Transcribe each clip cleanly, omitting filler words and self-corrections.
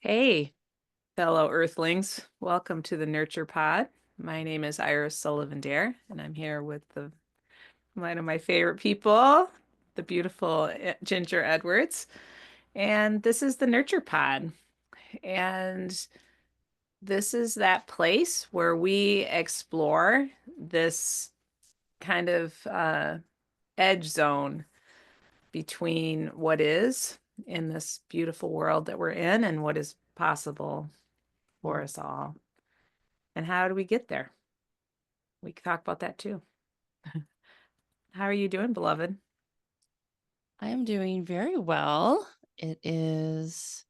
Hey, fellow Earthlings. Welcome to the Nurture Pod. My name is Iris Sullivan Dare, and I'm here with one of my favorite people, the beautiful Ginger Edwards. And this is the Nurture Pod. And this is that place where we explore this kind of edge zone between what is in this beautiful world that we're in and what is possible for Mm. us all. And how do we get there? We can talk about that too. How are you doing, beloved? I am doing very well. It is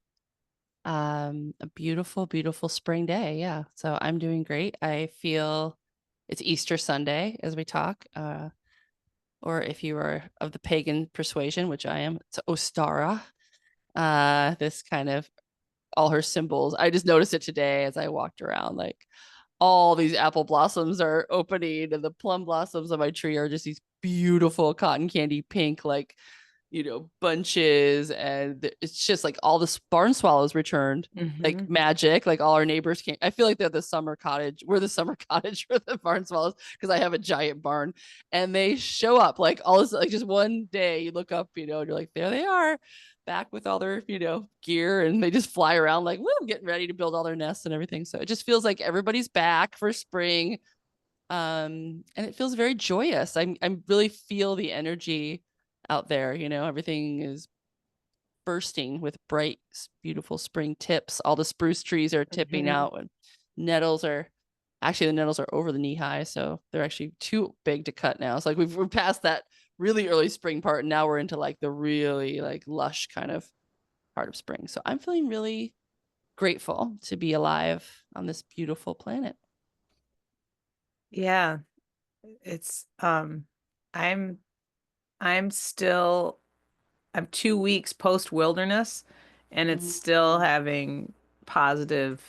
a beautiful, beautiful spring day. Yeah. So I'm doing great. I feel it's Easter Sunday as we talk. Or if you are of the pagan persuasion, which I am, it's Ostara. This kind of all her symbols. I just noticed it today as I walked around, like all these apple blossoms are opening and the plum blossoms on my tree are just these beautiful cotton candy pink, like bunches, and it's just like all the barn swallows returned like Hmm. magic. Like all our neighbors came. I feel like they're the summer cottage. We're the summer cottage for the barn swallows because I have a giant barn, and they show up like all this. Like just one day, you look up, and you're like, there they are, back with all their gear, and they just fly around like, woo, getting ready to build all their nests and everything. So it just feels like everybody's back for spring, and it feels very joyous. I really feel the energy out there. Everything is bursting with bright, beautiful spring tips. All the spruce trees are tipping Hmm. out, and nettles are actually the nettles are over the knee high, so they're actually too big to cut now. It's like we're past that really early spring part, and now we're into like the really like lush kind of part of spring. So I'm feeling really grateful to be alive on this beautiful planet. Yeah, it's I'm I'm still I'm 2 weeks post wilderness and it's still Mm, having positive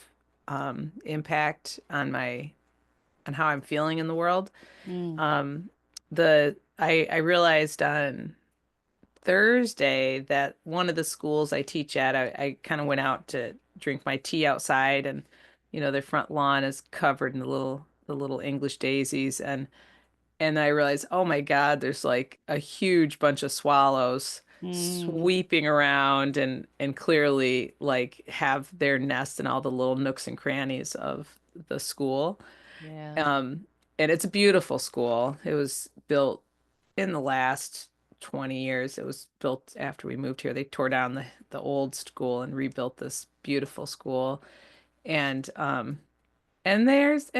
impact on how I'm feeling in the world. mm, Um I realized on Thursday that one of the schools I teach at, I kind of went out to drink my tea outside, and their front lawn is covered in the little English daisies, and I realized, oh my God, there's like a huge bunch of swallows mm, sweeping around and clearly like have their nest in all the little nooks and crannies of the school. yeah. Um, and it's a beautiful school. It was built in the last 20 years. It was built after we moved here. They tore down the old school and rebuilt this beautiful school. And there's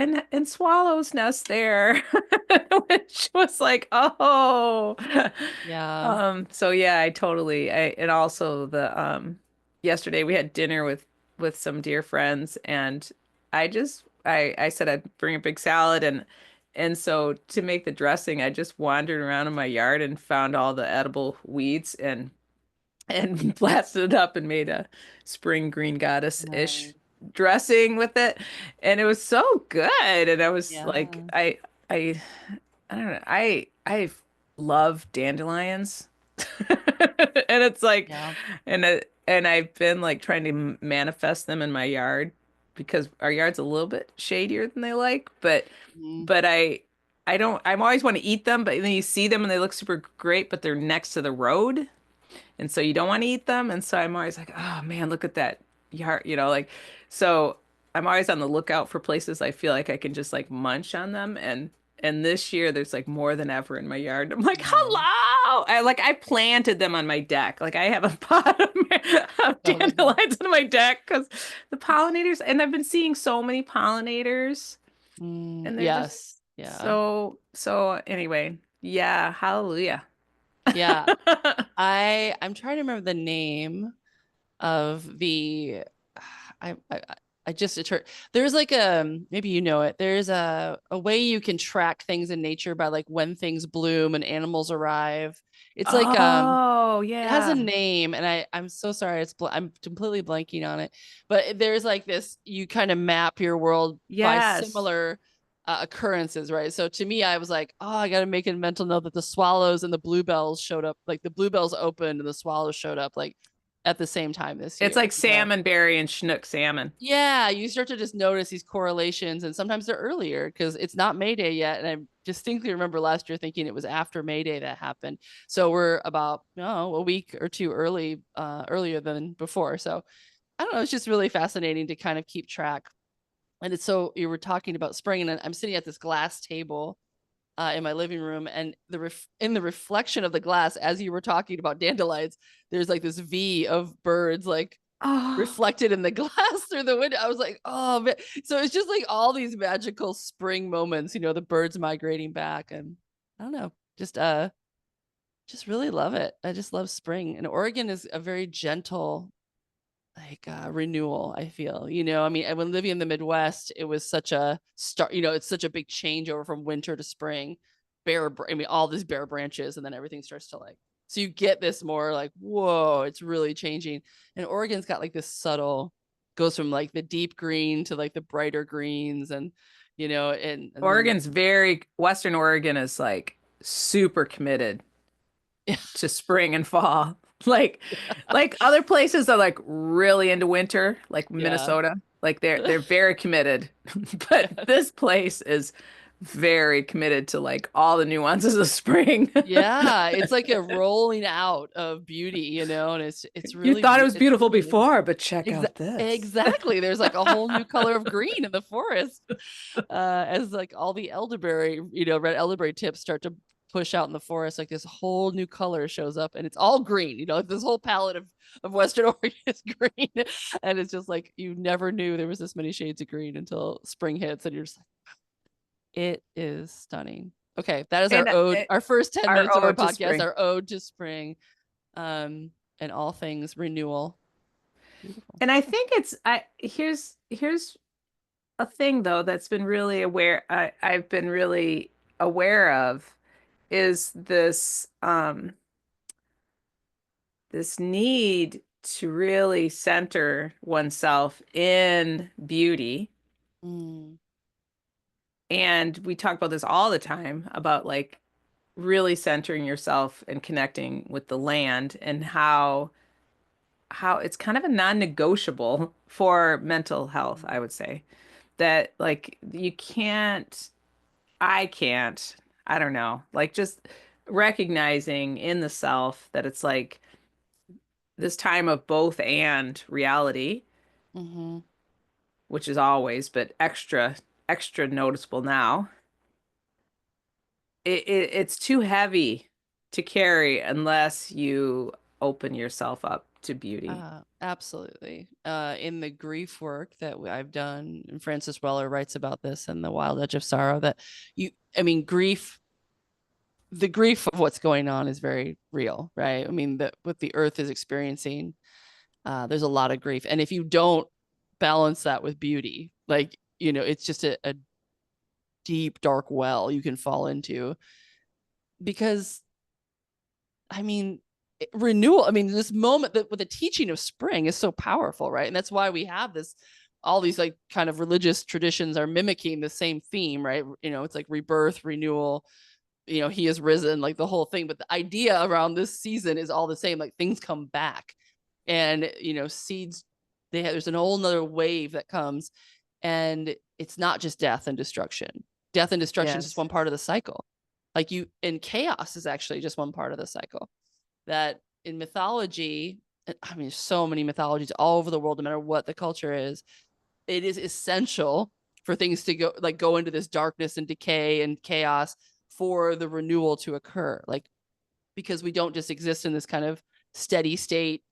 swallows nest there, which was like, oh. Yeah. So yeah, and also the yesterday we had dinner with some dear friends, and I said I'd bring a big salad, and so to make the dressing I just wandered around in my yard and found all the edible weeds and blasted it up and made a spring green goddess-ish Nice. dressing with it. And it was so good. And I was like, Yeah. I don't know. I love dandelions. And it's like Yeah. and I've been like trying to manifest them in my yard because our yard's a little bit shadier than they like, Mm, but I don't I'm always want to eat them, but then you see them and they look super great, but they're next to the road. And so you don't want to eat them. And so I'm always like, oh man, look at that yard, like so I'm always on the lookout for places I feel like I can just like munch on them. And this year there's like more than ever in my yard. I'm like, nice. hello. I planted them on my deck. Like I have a pot of Oh, good. dandelions on my deck because the pollinators, and I've been seeing so many pollinators, and they're just Yes. Yeah. so anyway, yeah, hallelujah. Yeah. I'm trying to remember the name of the I just it tur- there's like maybe you know it. There's a way you can track things in nature by like when things bloom and animals arrive. It's like Oh, it has a yeah. name, and I'm so sorry, I'm completely blanking on it, but there's like this, you kind of map your world by Yes. similar occurrences, right? So to me, I was like, oh, I got to make a mental note that the swallows and the bluebells showed up, like the bluebells opened and the swallows showed up like at the same time this It's year. like salmon berry and Chinook salmon. Yeah, you start to just notice these correlations, and sometimes they're earlier because it's not May Day yet. And I distinctly remember last year thinking it was after May Day that happened. So we're about a week or two earlier than before. So I don't know. It's just really fascinating to kind of keep track. And it's so you were talking about spring, and I'm sitting at this glass table in my living room, and in the reflection of the glass, as you were talking about dandelions, there's like this V of birds like Oh, reflected in the glass through the window. I was like, oh man. So it's just like all these magical spring moments, the birds migrating back, and I don't know, just really love it. I just love spring. And Oregon is a very gentle like renewal, I feel. I mean, when living in the Midwest, it was such a start, it's such a big changeover from winter to spring. I mean, all these bare branches, and then everything starts to like, so you get this more like, whoa, it's really changing. And Oregon's got like this subtle, goes from like the deep green to like the brighter greens, and then Western Oregon is like super committed to spring and fall. Like like other places are like really into winter, like yeah. Minnesota. Like they're very committed. But this place is very committed to like all the nuances of spring. Yeah, it's like a rolling out of beauty, and it's You really thought it was it's beautiful really before, but check exa out this. exactly. There's like a whole new color of green in the forest. As like all the elderberry, red elderberry tips start to push out in the forest, like this whole new color shows up, and it's all green. This whole palette of Western Oregon is green, and it's just like you never knew there was this many shades of green until spring hits, and you're just like, it is stunning. Okay, that is our And ode, our first 10 our minutes of our ode to podcast, spring. our ode to spring, and all things renewal. Beautiful. And I think it's I here's a thing though that's been really I've been really aware of is this need to really center oneself in beauty. Mm, And we talk about this all the time about like really centering yourself and connecting with the land and how it's kind of a non-negotiable for mental health, I would say. That like I can't, I don't know, like just recognizing in the self that it's like this time of both and reality, mm-hmm, which is always, but extra noticeable now. It's too heavy to carry unless you open yourself up to beauty. absolutely. In the grief work that I've done, and Francis Weller writes about this in The Wild Edge of Sorrow, that I mean, the grief of what's going on is very real, right? I mean, what the earth is experiencing, there's a lot of grief. And if you don't balance that with beauty, like, it's just a deep, dark well you can fall into because I mean, renewal. I mean, this moment that with the teaching of spring is so powerful, right? And that's why we have this. All these like kind of religious traditions are mimicking the same theme, right? It's like rebirth, renewal. He has risen, like the whole thing. But the idea around this season is all the same. Like things come back, and seeds. There's an whole nother wave that comes, and it's not just death and destruction. Death and destruction is just Yes. one part of the cycle. Like and chaos is actually just one part of the cycle. That in mythology, I mean, so many mythologies all over the world, no matter what the culture is, it is essential for things to go into this darkness and decay and chaos for the renewal to occur. Like, because we don't just exist in this kind of steady state,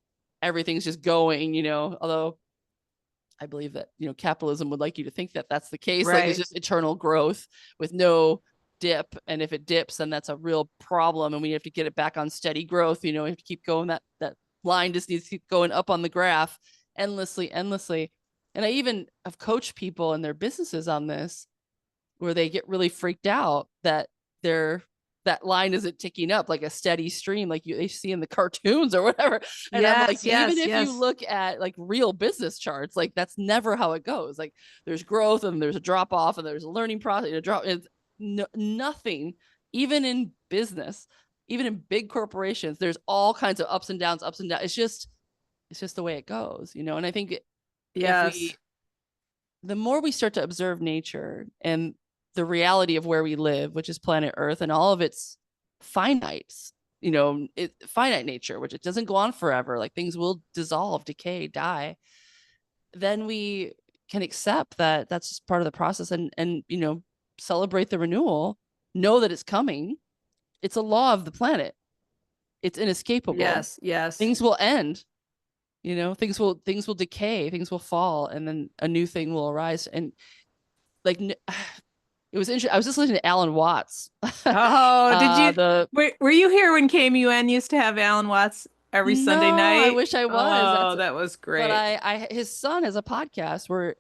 everything's just going, although I believe that, capitalism would like you to think that that's the case. Like it's Right. just eternal growth with no dip. And if it dips, then that's a real problem. And we have to get it back on steady growth. We have to keep going. That line just needs to keep going up on the graph endlessly, endlessly. And I even have coached people in their businesses on this where they get really freaked out that they're that line isn't ticking up like a steady stream like they see in the cartoons or whatever. And I'm like, Yes, even yes, if you yes. look at like real business charts, like that's never how it goes. Like there's growth and there's a drop off and there's a learning process, a drop. It's nothing, even in business, even in big corporations, there's all kinds of ups and downs, ups and downs. It's just It's just the way it goes, you know. And I think if Yes. we the more we start to observe nature and the reality of where we live, which is planet Earth and all of its finite, finite nature, which it doesn't go on forever, like things will dissolve, decay, die, then we can accept that that's just part of the process, and celebrate the renewal, know that it's coming. It's a law of the planet. It's inescapable. Yes. Yes. Things will end, things will decay, things will fall, and then a new thing will arise. And like it was interesting. I was just listening to Alan Watts. Oh, did you The were you here when KMUN used to have Alan Watts every Sunday No, I night? wish I was. Oh, That's that was but great. his son has a podcast where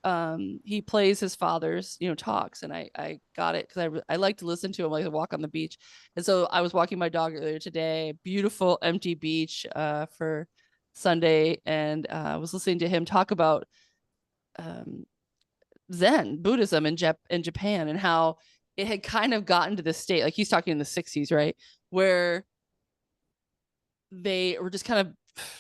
he plays his father's talks, and I got it because I like to listen to him like I walk on the beach. And so I was walking my dog earlier today, beautiful empty beach for Sunday, and I was listening to him talk about um Zen Buddhism in Japan, and how it had kind of gotten to this state, like he's talking in the 60s, right? Where they were just kind of,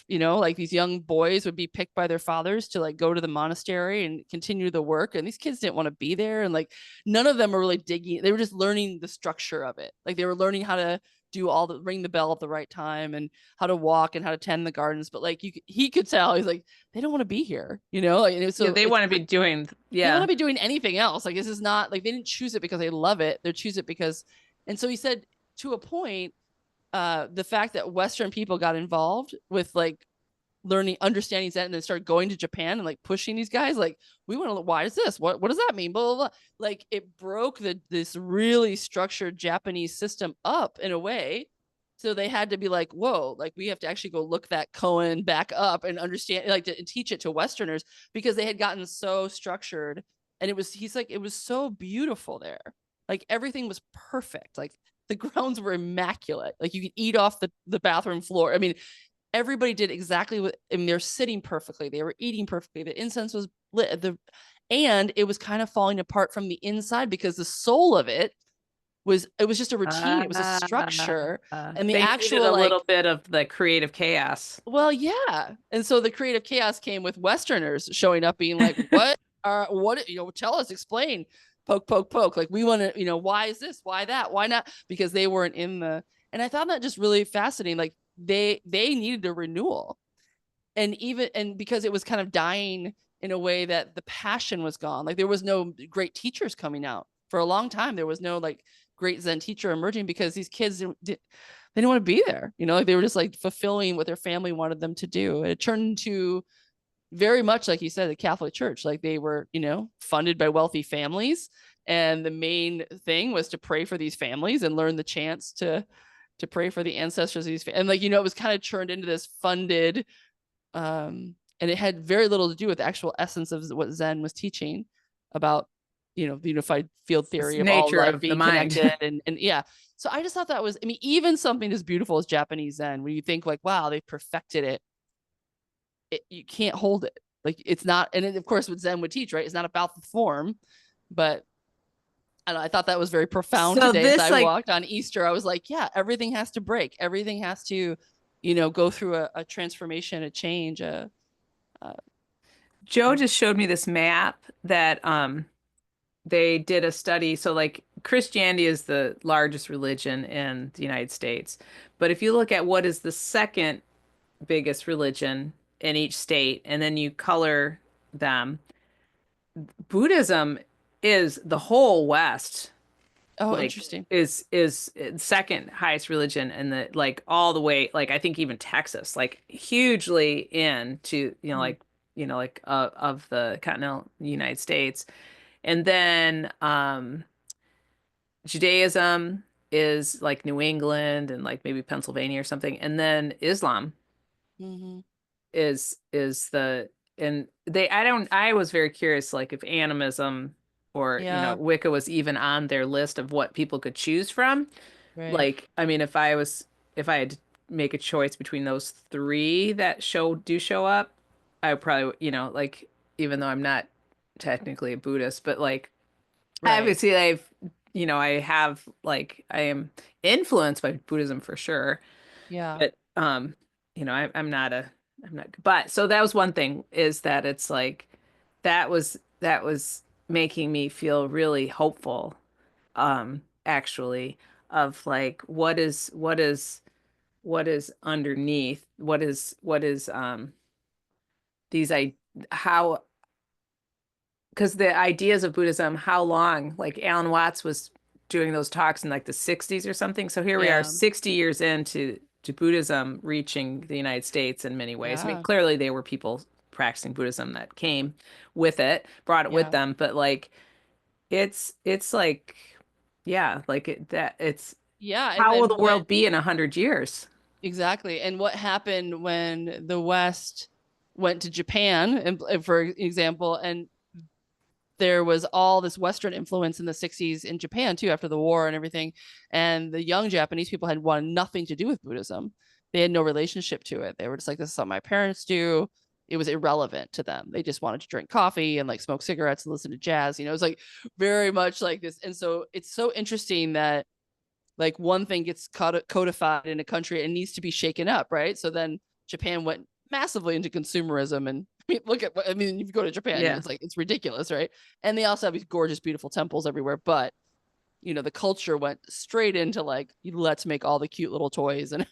like these young boys would be picked by their fathers to like go to the monastery and continue the work. And these kids didn't want to be there. And like none of them were really digging. They were just learning the structure of it. Like they were learning how to do all the ring the bell at the right time and how to walk and how to tend the gardens. But like he could tell he's like, they don't want to be here, Like, Yeah, so they it's want to be doing, they want yeah. to be doing anything else. Like this is not like they didn't choose it because they love it. They choose it because, and so he said to a point, the fact that Western people got involved with like learning, understanding that, and then started going to Japan and like pushing these guys, like we want to. Why is this? What does that mean? Blah blah blah. Like it broke this really structured Japanese system up in a way. So they had to be like, whoa, like we have to actually go look that koan back up and understand, like to teach it to Westerners because they had gotten so structured. And he's like, it was so beautiful there. Like everything was perfect. Like the grounds were immaculate. Like you could eat off the bathroom floor. I mean, everybody did exactly what, and they're sitting perfectly. They were eating perfectly. The incense was lit. And it was kind of falling apart from the inside because the soul of it was just a routine. It was a structure. And the They needed actual a little like, bit of the creative chaos. well, yeah. And so the creative chaos came with Westerners showing up being like, what, tell us, explain, poke, poke, poke. Like we want to, why is this? Why that? Why not? Because they weren't in and I found that just really fascinating. Like they needed a renewal. And because it was kind of dying in a way that the passion was gone. Like there was no great teachers coming out for a long time. There was no like great Zen teacher emerging because these kids they didn't want to be there. Like they were just like fulfilling what their family wanted them to do. And it turned into very much like you said, the Catholic Church. Like they were, funded by wealthy families, and the main thing was to pray for these families and learn the chants to pray for the ancestors of these. And like it was kind of turned into this funded, and it had very little to do with the actual essence of what Zen was teaching about, the unified field It's theory of all nature life of the being mind. connected. And yeah. So I just thought that was, I mean, even something as beautiful as Japanese Zen, where you think like, wow, they perfected you can't hold it. Like it's not, and of course what Zen would teach, right? It's not about the form, but I don't know, I thought that was very profound So today as this I like walked on Easter. I was like, yeah, everything has to break. Everything has to, go through a transformation, a change, uh, Joe just showed me this map that they did a study. So like Christianity is the largest religion in the United States. But if you look at what is the second biggest religion in each state and then you color them, Buddhism is the whole West, oh, like interesting. is second highest religion and the like all the way like I think even Texas like hugely into Mm-hmm. like of the continental United States. And then Judaism is like New England and like maybe Pennsylvania or something. And then Islam Mm-hmm. is the and they I was very curious like if animism or Yeah, Wicca was even on their list of what people could choose from. right. Like, I mean, if I had to make a choice between those three that show up, I would probably, like, even though I'm not technically a Buddhist, but like, Right. obviously I have like, I am influenced by Buddhism for sure, Yeah. but I'm but so that was one thing, is that it's like that was making me feel really hopeful, actually, of like what is underneath, what is these I how because the ideas of Buddhism, how long, like Alan Watts was doing those talks in like the 60s or something. So here we are Yeah. 60 years into to Buddhism reaching the United States in many ways. I mean, Yeah. clearly they were people practicing Buddhism that came with it, brought it with Yeah. them, but like it's like, yeah, like it's Yeah. And how will then the when world be in 100 years? exactly. And what happened when the West went to Japan, and for example, and there was all this Western influence in the 60s in Japan too, after the war and everything. And the young Japanese people had wanted nothing to do with Buddhism. They had no relationship to it. They were just like, this is something my parents do. It was irrelevant to them. They just wanted to drink coffee and like smoke cigarettes and listen to jazz. You know, it was like very much like this. And so it's so interesting that like one thing gets codified in a country and needs to be shaken up, right? So then Japan went massively into consumerism, and I mean, look at, I mean, if you go to Japan, Yeah. it's like it's ridiculous, right? And they also have these gorgeous, beautiful temples everywhere, but you know, the culture went straight into like, let's make all the cute little toys and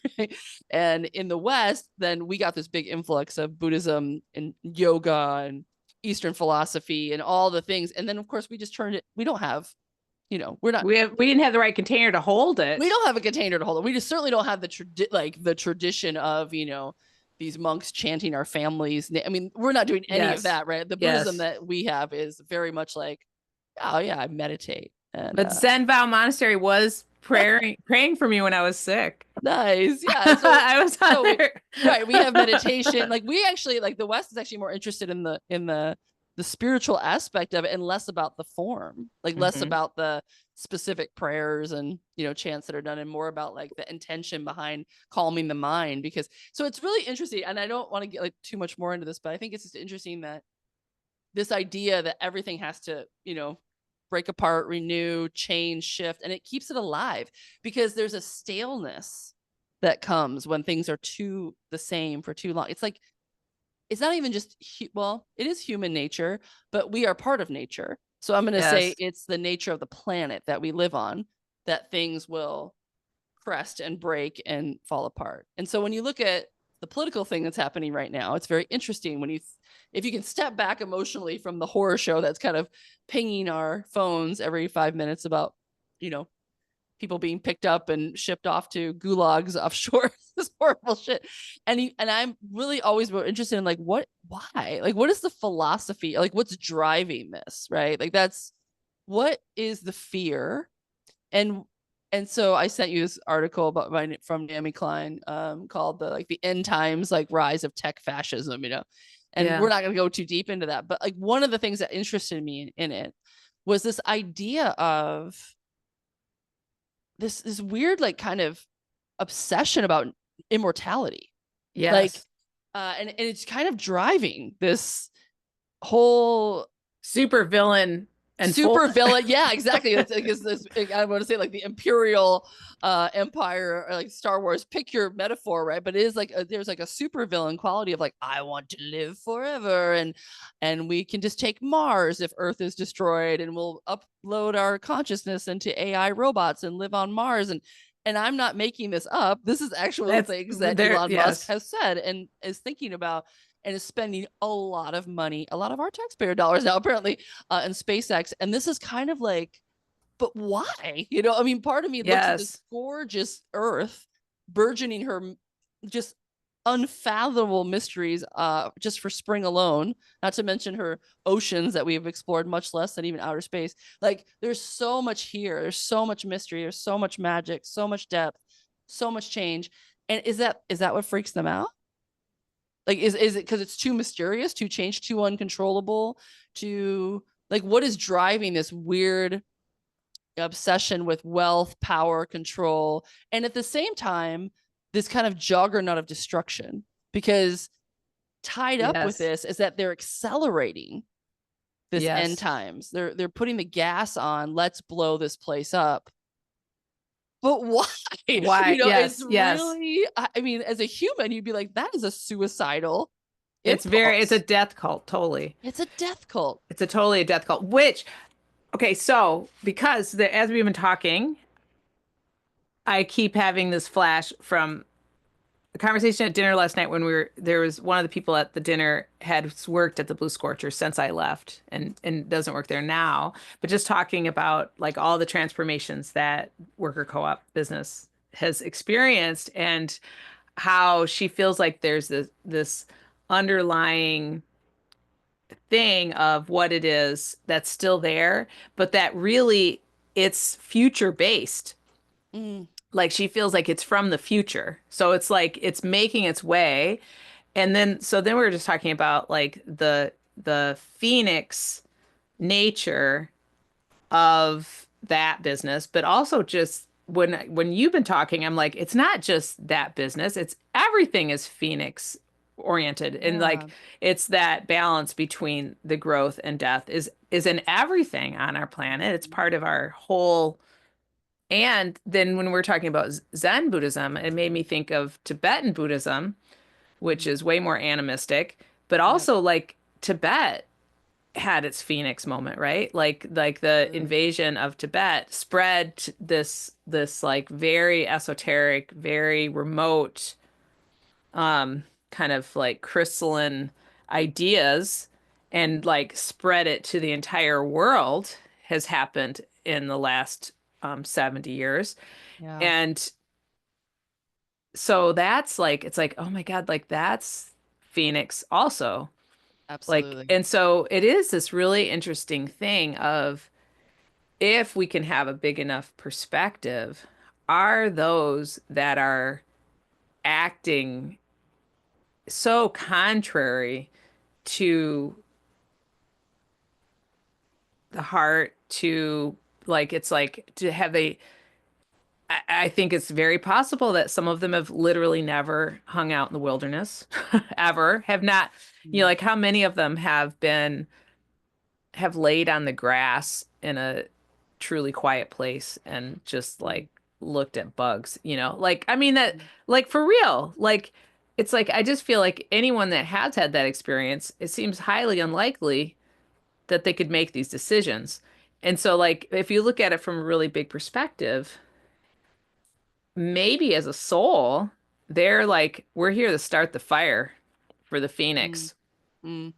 and in the West, then we got this big influx of Buddhism and yoga and Eastern philosophy and all the things, and then of course we just turned it. We don't have, you know, We didn't have the right container to hold we it. don't have a container to hold it. We just certainly don't have the tradition of, you know, these monks chanting our families. I mean, we're not doing any of Yes. that, right? The Buddhism Yes. that we have is very much like, oh yeah, I meditate and But Zen Vow Monastery was praying for me when I was sick. nice, yeah. So I was on so we there. right, we have meditation. Like we actually like the West is actually more interested in the spiritual aspect of it and less about the form, like less Hmm. about the specific prayers and, you know, chants that are done, and more about like the intention behind calming the mind. Because so it's really interesting, and I don't want to get like too much more into this, but I think it's just interesting that this idea that everything has to, you know, break apart, renew, change, shift, and it keeps it alive, because there's a staleness that comes when things are too the same for too long. It's like it's not even just well, it is human nature, but we are part of nature. So I'm going to say Yes. it's the nature of the planet that we live on, that things will crest and break and fall apart. And so when you look at the political thing that's happening right now, it's very interesting when you if you can step back emotionally from the horror show that's kind of pinging our phones every 5 minutes about, you know, people being picked up and shipped off to gulags offshore. This horrible shit. And I'm really always more interested in like why? Like what is the philosophy? Like what's driving this, right? Like that's what is the fear? And and so I sent you this article about from Naomi Klein, called the end times, like rise of tech fascism, you know. And Yeah. we're not going to go too deep into that, but like one of the things that interested me in it was this idea of this weird like kind of obsession about immortality, like Yes. and it's kind of driving this whole Super villain and full. super villain. Yeah, exactly. It's like is this, I want to say like the Imperial Empire, or like Star Wars. Pick your metaphor, right? But it is like there's like a super villain quality of like I want to live forever, and we can just take Mars if Earth is destroyed, and we'll upload our consciousness into AI robots and live on Mars. And I'm not making this up. This is actual That's things that there. Elon Musk Yes. has said and is thinking about, and is spending a lot of money, a lot of our taxpayer dollars now, apparently, in SpaceX. And this is kind of like, but why? You know, I mean, part of me looks at this Yes. gorgeous Earth, burgeoning her just unfathomable mysteries, just for spring alone, not to mention her oceans that we've explored much less than even outer space. Like there's so much here, there's so much mystery, there's so much magic, so much depth, so much change. And is that what freaks them out? Like, is it because it's too mysterious, too changed, too uncontrollable, too like what is driving this weird obsession with wealth, power, control, and at the same time, this kind of juggernaut of destruction? Because tied up with Yes. this is that they're accelerating this end Yes. times. They're putting the gas on. Let's blow this place up. But why? You Why? know, it's Yes. Yes. really. I mean, as a human, you'd be like, that is a suicidal it's a impulse. death cult, totally. It's a death cult. It's a totally a death cult, which, okay, so because as we've been talking, I keep having this flash from a conversation at dinner last night when there was one of the people at the dinner had worked at the Blue Scorcher since I left and doesn't work there now, but just talking about like all the transformations that worker co-op business has experienced and how she feels like there's this underlying thing of what it is that's still there, but that really it's future based. Mm, Like she feels like it's from the future. So it's like it's making its way. And then so then we were just talking about like the phoenix nature of that business, but also just when you've been talking, I'm like, it's not just that business, it's everything is Phoenix oriented. And like yeah. it's that balance between the growth and death is in everything on our planet. It's part of our whole. And then when we're talking about Zen Buddhism, it made me think of Tibetan Buddhism, which Mm, is way more animistic, but yep. also like Tibet had its phoenix moment, right? Like the Sure. invasion of Tibet spread this like very esoteric, very remote kind of like crystalline ideas and like spread it to the entire world has happened in the last 70 years. Yeah, And so that's like it's like, oh my God, like that's Phoenix also. Like, absolutely. and so it is this really interesting thing of if we can have a big enough perspective, are those that are acting so contrary to the heart, to like, it's like, to have they, I think it's very possible that some of them have literally never hung out in the wilderness, ever, have not, Mm, like how many of them have laid on the grass in a truly quiet place and just mm, like looked at bugs, like I mean that mm, like for real, like it's like I just feel like anyone that has had that experience, it seems highly unlikely that they could make these decisions. And so like if you look at it from a really big perspective, maybe as a soul, they're like we're here to start the fire for the mm, Phoenix. mm.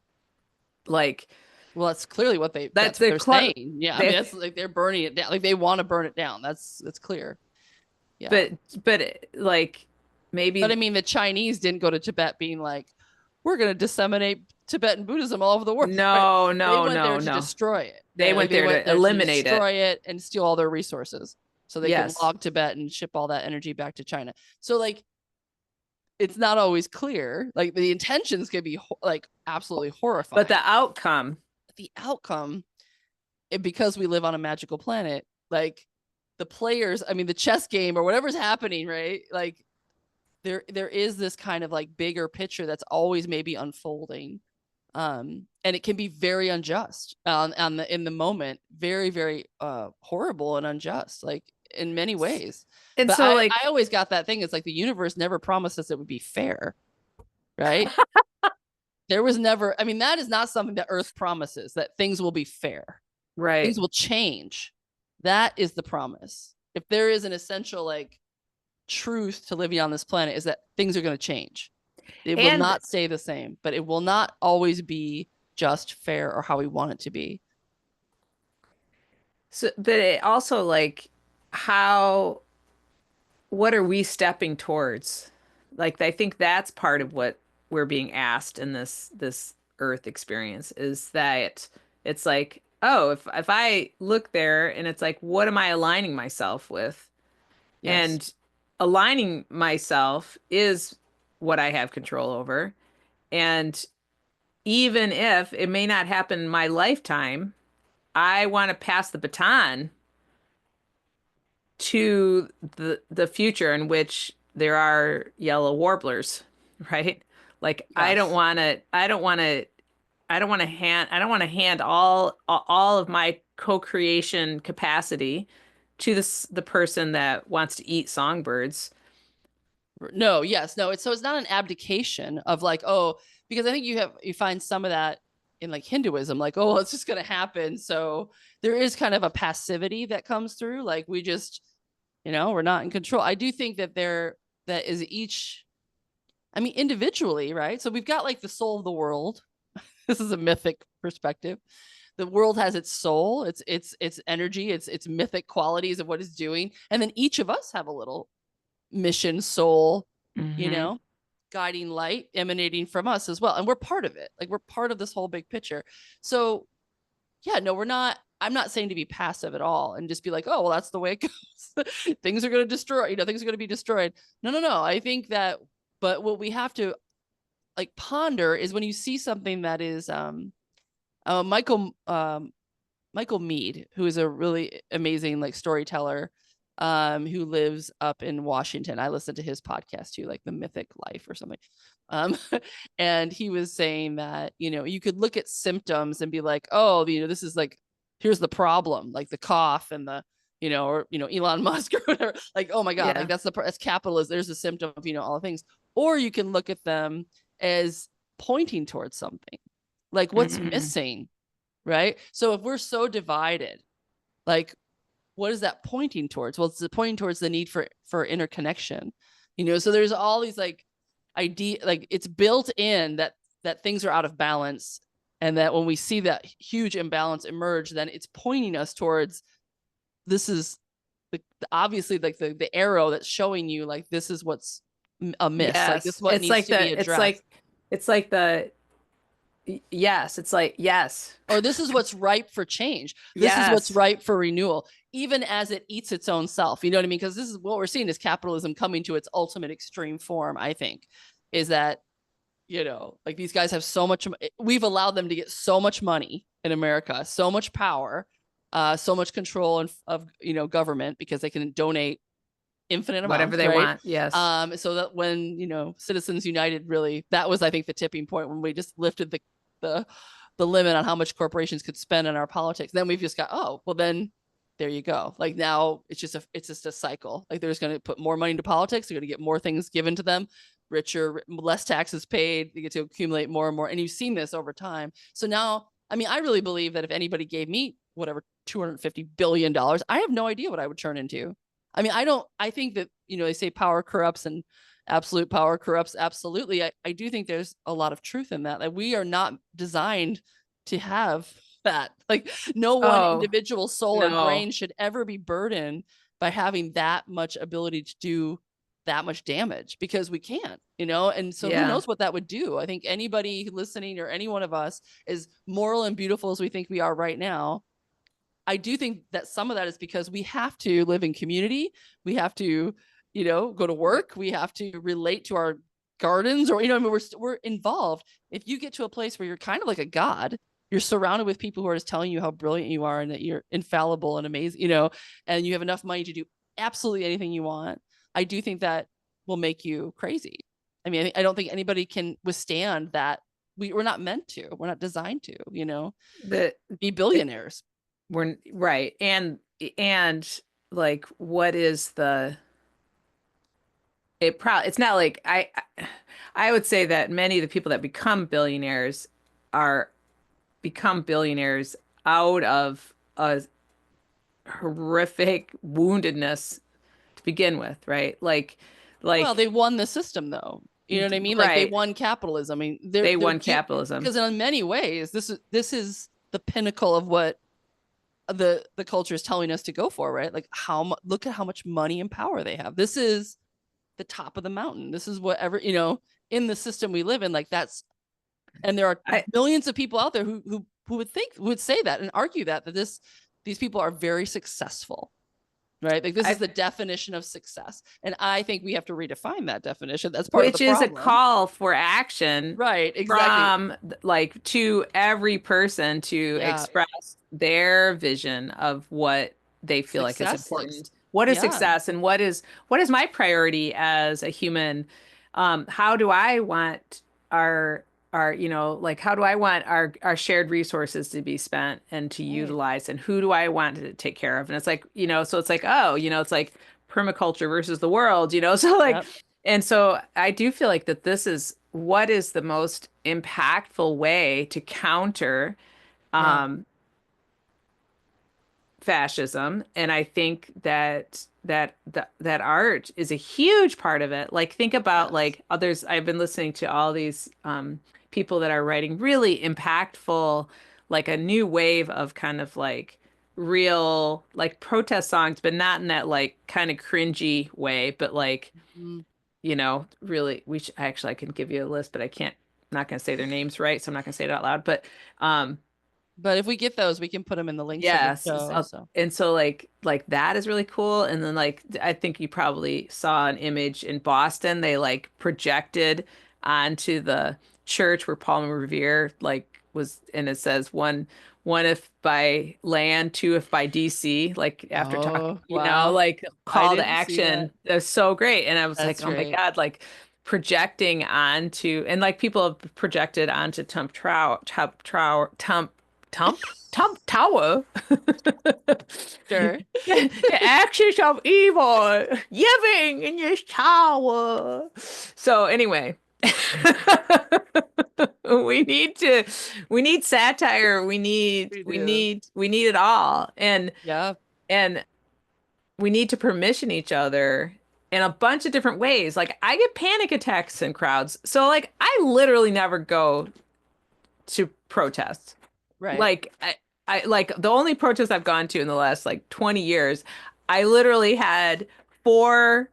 Like Well, that's clearly what that's that's what the they're club. saying. Yeah, I mean They that's like they're burning it down. Like they want to burn it down. That's clear. Yeah. but like But I maybe mean the Chinese didn't go to Tibet being like, we're going to disseminate Tibetan Buddhism all over the world, right? no, They no, went there no, to no. destroy it. They Like went they there went to there to eliminate it. destroy it and steal all their resources so they could Yes. log Tibet and ship all that energy back to China. So like it's not always clear. Like the intentions could be like absolutely But the horrifying. outcome, But the outcome, because we live on a magical planet, like the players, I mean, the chess game or whatever's happening, right? Like there is this kind of like bigger picture that's always maybe unfolding. And it can be very unjust on the in the moment, very, very horrible and unjust, like in many ways. and But so I like, always got that thing. It's like the universe never promised us it would be fair, right? There was never, I mean, that is not something that Earth promises, that things will be fair. Things right. will change. That is the promise. If there is an essential like truth to living on this planet, is that things are going to change. It will And not stay the same, but it will not always be just fair or how we want it to be. so, but it also like, how, what are we stepping towards? Like, I think that's part of what we're being asked in this Earth experience is that it's like, oh, if I look there and it's like, what am I aligning myself with? Yes. And aligning myself is what I have control over. And even if it may not happen in my lifetime, I want to pass the baton to the future in which there are yellow warblers, right? Like Yes. I don't want to hand all of my co-creation capacity to the person that wants to eat songbirds. No, yes, no. It's so it's not an abdication of like, oh, because I think you find some of that in like Hinduism, like, oh, it's just gonna happen. So there is kind of a passivity that comes through. Like we just, we're not in control. I do think that that is each, I mean, individually, right? So we've got like the soul of the world. This is a mythic perspective. The world has its soul, its energy, its mythic qualities of what it's doing. And then each of us have a little mission soul, you Hmm. know, guiding light emanating from us as well. And we're part of it. Like we're part of this whole big picture. So yeah, no, we're not. I'm not saying to be passive at all and just be like, oh, well, that's the way it goes. Things are going to destroy, things are going to be destroyed. No, no, no. I think that, but what we have to like ponder is when you see something that is, Michael Mead, who is a really amazing like storyteller, who lives up in Washington. I listen to his podcast too, like The Mythic Life or something. Um, and he was saying that, you could look at symptoms and be like, oh, this is like, here's the problem, like the cough and the, or, Elon Musk or whatever, like, oh my God, like Yeah. that's capitalism. There's a symptom of, all the things. Or you can look at them as pointing towards something, like what's Hmm. missing, right? So if we're so divided, like what is that pointing towards? Well, it's pointing towards the need for interconnection. So there's all these like idea, like it's built in that things are out of balance, and that when we see that huge imbalance emerge, then it's pointing us towards this is obviously like the arrow that's showing you like this is what's amiss, like this is Yes. what needs to be addressed. It's like yes, it's like, yes. Or this is what's ripe for change. This is what's Yes. ripe for renewal, even as it eats its own self. You know what I mean? Because this is what we're seeing is capitalism coming to its ultimate extreme form, I think, is that, like these guys have so much, we've allowed them to get so much money in America, so much power, so much control of, government because they can donate infinite Whatever amounts, they right? want. Yes. So that when Citizens United, really, that was I think the tipping point when we just lifted the the limit on how much corporations could spend on our politics. Then we've just got, oh well, then there you go. Like now it's just a cycle. Like they're just going to put more money into politics. They're going to get more things given to them, richer, less taxes paid. They get to accumulate more and more. And you've seen this over time. So now, I mean, I really believe that if anybody gave me whatever $250 billion, I have no idea what I would turn into. I mean, I don't, I think that, they say power corrupts and absolute power corrupts. Absolutely. I do think there's a lot of truth in that. Like we are not designed to have that. Like no one Oh, individual soul or no. brain should ever be burdened by having that much ability to do that much damage because we can't, and so who Yeah. knows what that would do. I think anybody listening or any one of us, as moral and beautiful as we think we are right now, I do think that some of that is because we have to live in community. We have to, go to work. We have to relate to our gardens, or I mean, we're involved. If you get to a place where you're kind of like a god, you're surrounded with people who are just telling you how brilliant you are and that you're infallible and amazing, and you have enough money to do absolutely anything you want. I do think that will make you crazy. I mean, I don't think anybody can withstand that. We're not meant to. We're not designed to, The be it, billionaires. we're right. And like what is the it's not like I would say that many of the people that become billionaires are become billionaires out of a horrific woundedness to begin with, right? Well, Like they won the system though. You know what I mean? Like they right. won capitalism. I mean, They they're won get capitalism. because in many ways this is the pinnacle of what the culture is telling us to go for, right? Like look at how much money and power they have. This is the top of the mountain. This is whatever, in the system we live in, like that's, and there are I millions of people out there who would say that and argue that these people are very successful, right? Like this is I the definition of success. And I think we have to redefine that definition. That's part of the which is a problem. call for action Right, exactly. from like to every person to Yeah. express their vision of what they feel like is Success looks, important. What is yeah. success and what is my priority as a human? How do I want our like how do I want our shared resources to be spent and to Right. utilize and who do I want to take care of? And it's like, so it's like, oh, it's like permaculture versus the world, so like Yep. And so I do feel like that this is what is the most impactful way to counter Yeah. um, fascism. And I think that art is a huge part of it. Like think about Yes. like others. I've been listening to all these people that are writing really impactful, like a new wave of kind of like real like protest songs, but not in that like kind of cringy way, but like Mm. really, actually I can give you a list, but I can't, I'm not going to say their names right, so I'm not going to say it out loud. But um, But if we get those, we can put them in the links of the yes, show. So, and so like that is really cool. And then like I think you probably saw an image in Boston. They like projected onto the church where Paul Revere like was, and it says one if by land, two if by DC. Like after talking, oh, wow. like I call to didn't see that. action. That's so great. And I was like, That's oh my great. God, like projecting onto, and like people have projected onto Tump Tower. Sure. The axis of evil living in this tower. So anyway, we need to we need satire. We do. We need it all. Yeah. And we need to permission each other in a bunch of different ways. Like I get panic attacks in crowds. So like I literally never go to protests. Right. Like I like the only protest I've gone to in the last like 20 years, I literally had four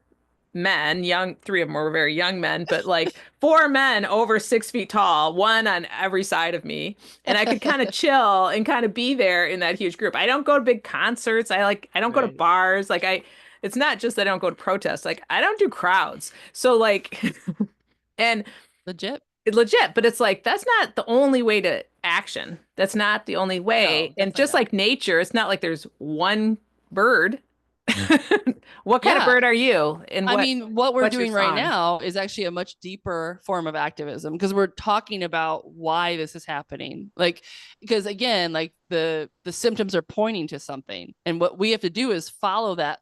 men, young, three of them were very young men, but like four men over 6 feet tall, one on every side of me. And I could kind of chill and kind of be there in that huge group. I don't go to big concerts. I don't go to Right. bars. It's not just that I don't go to protests. Like I don't do crowds. So like, and Legit. legit, but it's like that's not the only way to action. That's not the only way. No, And definitely just not. like nature, it's not like there's one bird. What kind of Yeah. bird are you? And I mean, what we're what's your doing right song? now is actually a much deeper form of activism because we're talking about why this is happening. Like, because again, like the symptoms are pointing to something, and what we have to do is follow that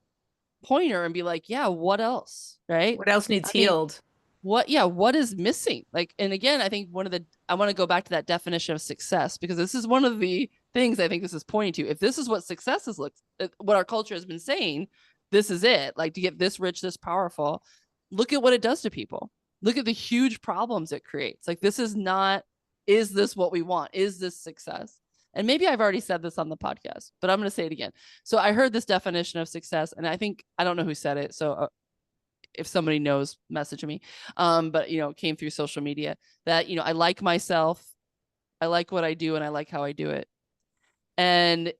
pointer and be like, yeah, what else, right? What else needs I mean, healed? what is missing? Like, and again, I think I want to go back to that definition of success because this is one of the things I think this is pointing to. If this is what success is, what our culture has been saying, this is it. Like to get this rich, this powerful. Look at what it does to people. Look at the huge problems it creates. Like this is not. Is this what we want? Is this success? And maybe I've already said this on the podcast, but I'm going to say it again. So I heard this definition of success, and I don't know who said it. So if somebody knows, message me. But it came through social media that I like myself, I like what I do, and I like how I do it. And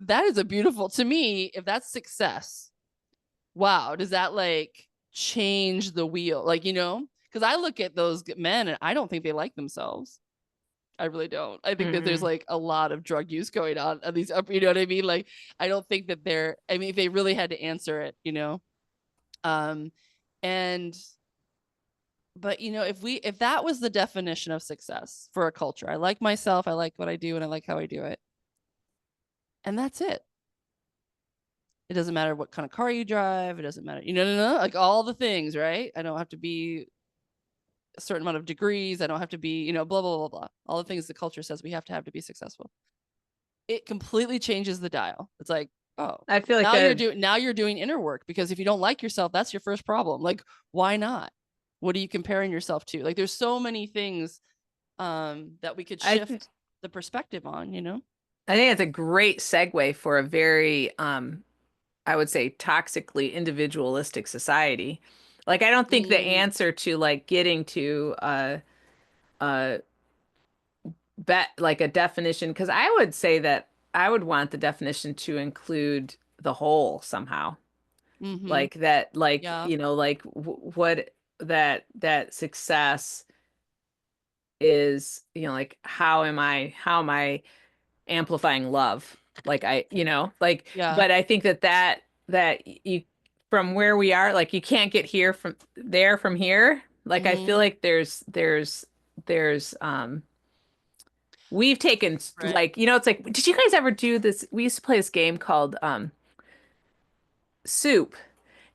that is a beautiful to me. If that's success, wow, does that like change the wheel? Like because I look at those men and I don't think they like themselves. I really don't. I think that there's Hmm. like a lot of drug use going on at these you know what I mean? Like I don't think that I mean if they really had to answer it. Um and but if that was the definition of success for a culture, I like myself, I like what I do, and I like how I do it. And that's it. It doesn't matter what kind of car you drive, it doesn't matter, no, like all the things, right? I don't have to be a certain amount of degrees, I don't have to be, blah, blah, blah, blah. All the things the culture says we have to be successful. It completely changes the dial. It's like, oh, I feel like that. now you're doing inner work because if you don't like yourself, that's your first problem. Like, why not? What are you comparing yourself to? Like, there's so many things that we could I th shift the perspective on. I think it's a great segue for a very I would say toxically individualistic society. Like I don't think the Mm, answer to like getting to uh bet like a definition, because I would say that I would want the definition to include the whole somehow. mm-hmm. Like that, like, Yeah. like what that success is, like how am I amplifying love? Like like, Yeah. but I think that you from where we are, like you can't get here from there from here. Like I Mm-hmm. feel like there's we've taken Right. like, it's like, did you guys ever do this? We used to play this game called Soup.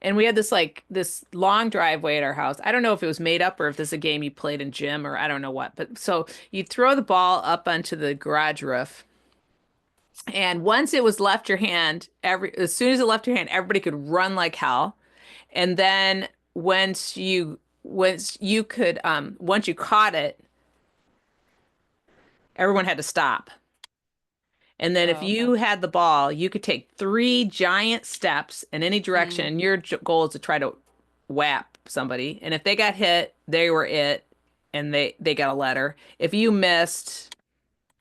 And we had this long driveway at our house. I don't know if it was made up or if this is a game you played in gym or I don't know what. But so you'd throw the ball up onto the garage roof. And once it was left your hand, as soon as it left your hand, everybody could run like hell. And then once you caught it, everyone had to stop. And then if Oh, okay. you had the ball, you could take three giant steps in any direction. Mm, And your goal is to try to whap somebody. And if they got hit, they were it, and they got a letter. If you missed,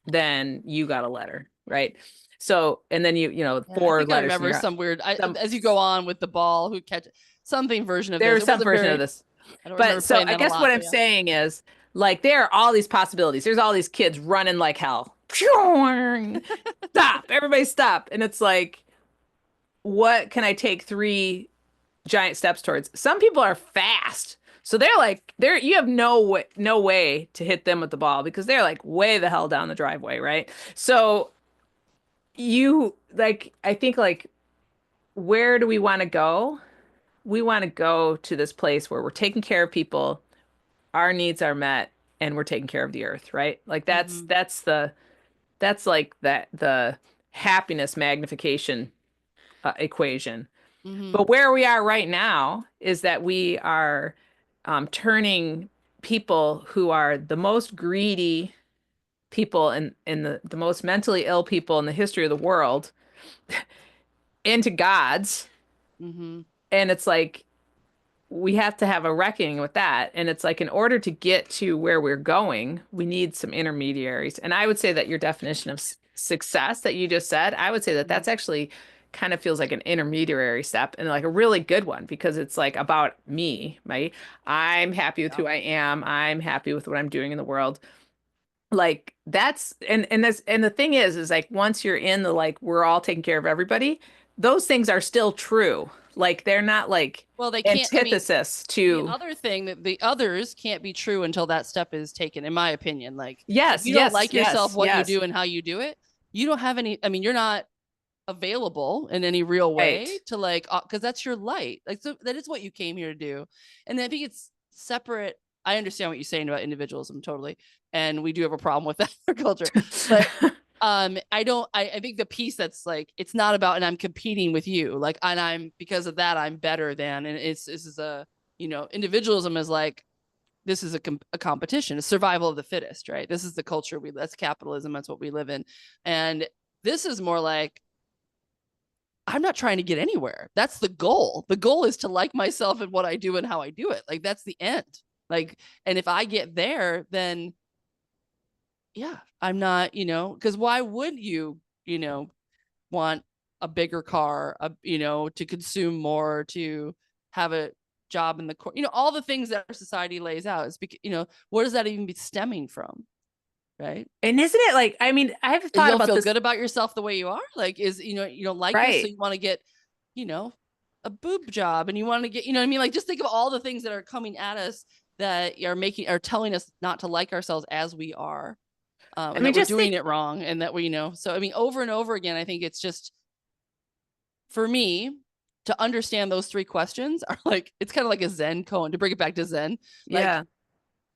then you got a letter, right? So, and then yeah, I four think I letters in remember your some weird. some As you go on with the ball, who catch something version of there this. was It some wasn't version of very. this. I don't remember But so playing I that a guess what lot, I'm but yeah. saying is like there are all these possibilities. There's all these kids running like hell. Stop. Everybody stop. And it's like, what can I take three giant steps towards? Some people are fast. So they're you have no way to hit them with the ball because they're like way the hell down the driveway, right? So you like I think like where do we want to go? We want to go to this place where we're taking care of people, our needs are met, and we're taking care of the earth, right? Like Mm-hmm. that's like the happiness magnification equation. Mm-hmm. But where we are right now is that we are turning people who are the most greedy people and the most mentally ill people in the history of the world into gods. Mm-hmm. And it's like we have to have a reckoning with that. And it's like in order to get to where we're going, we need some intermediaries. And I would say that your definition of success that you just said, I would say that Mm-hmm. that's actually kind of feels like an intermediary step and like a really good one because it's like about me, right? I'm happy with Yeah. who I am. I'm happy with what I'm doing in the world. Like that's and the thing is like once you're in the like we're all taking care of everybody, those things are still true. Like they're not like Well, they can't. I mean, antithesis the to other thing that the others can't be true until that step is taken, in my opinion. Like, if yes, you don't yes, like yourself, yes, what you yes. do, and how you do it, you don't have any. I mean, you're not available in any real way Right. to like, because that's your light. Like, so that is what you came here to do. And I think it's separate. I understand what you're saying about individualism totally, and we do have a problem with that in our culture. But I don't. I think the piece that's like it's not about, and I'm competing with you, like, and I'm because of that I'm better than, and it's this is a individualism is like this is a competition, a survival of the fittest, right? This is the culture that's capitalism, that's what we live in, and this is more like I'm not trying to get anywhere. That's the goal. The goal is to like myself and what I do and how I do it. Like that's the end. Like, and if I get there, then yeah, I'm not, because why would want a bigger car, to consume more, to have a job in the court, all the things that our society lays out is because, what does that even be stemming from? Right. And isn't it like, I mean, I've You thought don't about feel this, good about yourself the way you are. Like, you don't like this. So right. you want to get, you know, a boob job and you want to get, what I mean? Like, just think of all the things that are coming at us that are telling us not to like ourselves as we are. I And mean, that we're just doing think, it wrong and that we, so I mean, over and over again, I think it's just for me to understand those three questions are like, it's kind of like a Zen koan to bring it back to Zen. Like, yeah.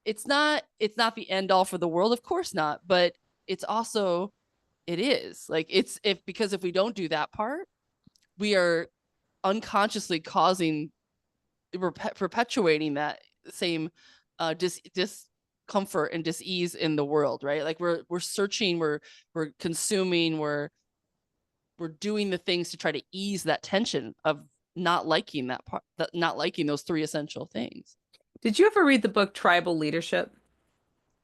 it's not the end all for the world, of course not, but it's also it is like because if we don't do that part, we are unconsciously causing perpetuating that same discomfort and dis-ease in the world, right? Like we're searching, we're consuming, we're doing the things to try to ease that tension of not liking that part, not liking those three essential things. Did you ever read the book Tribal Leadership?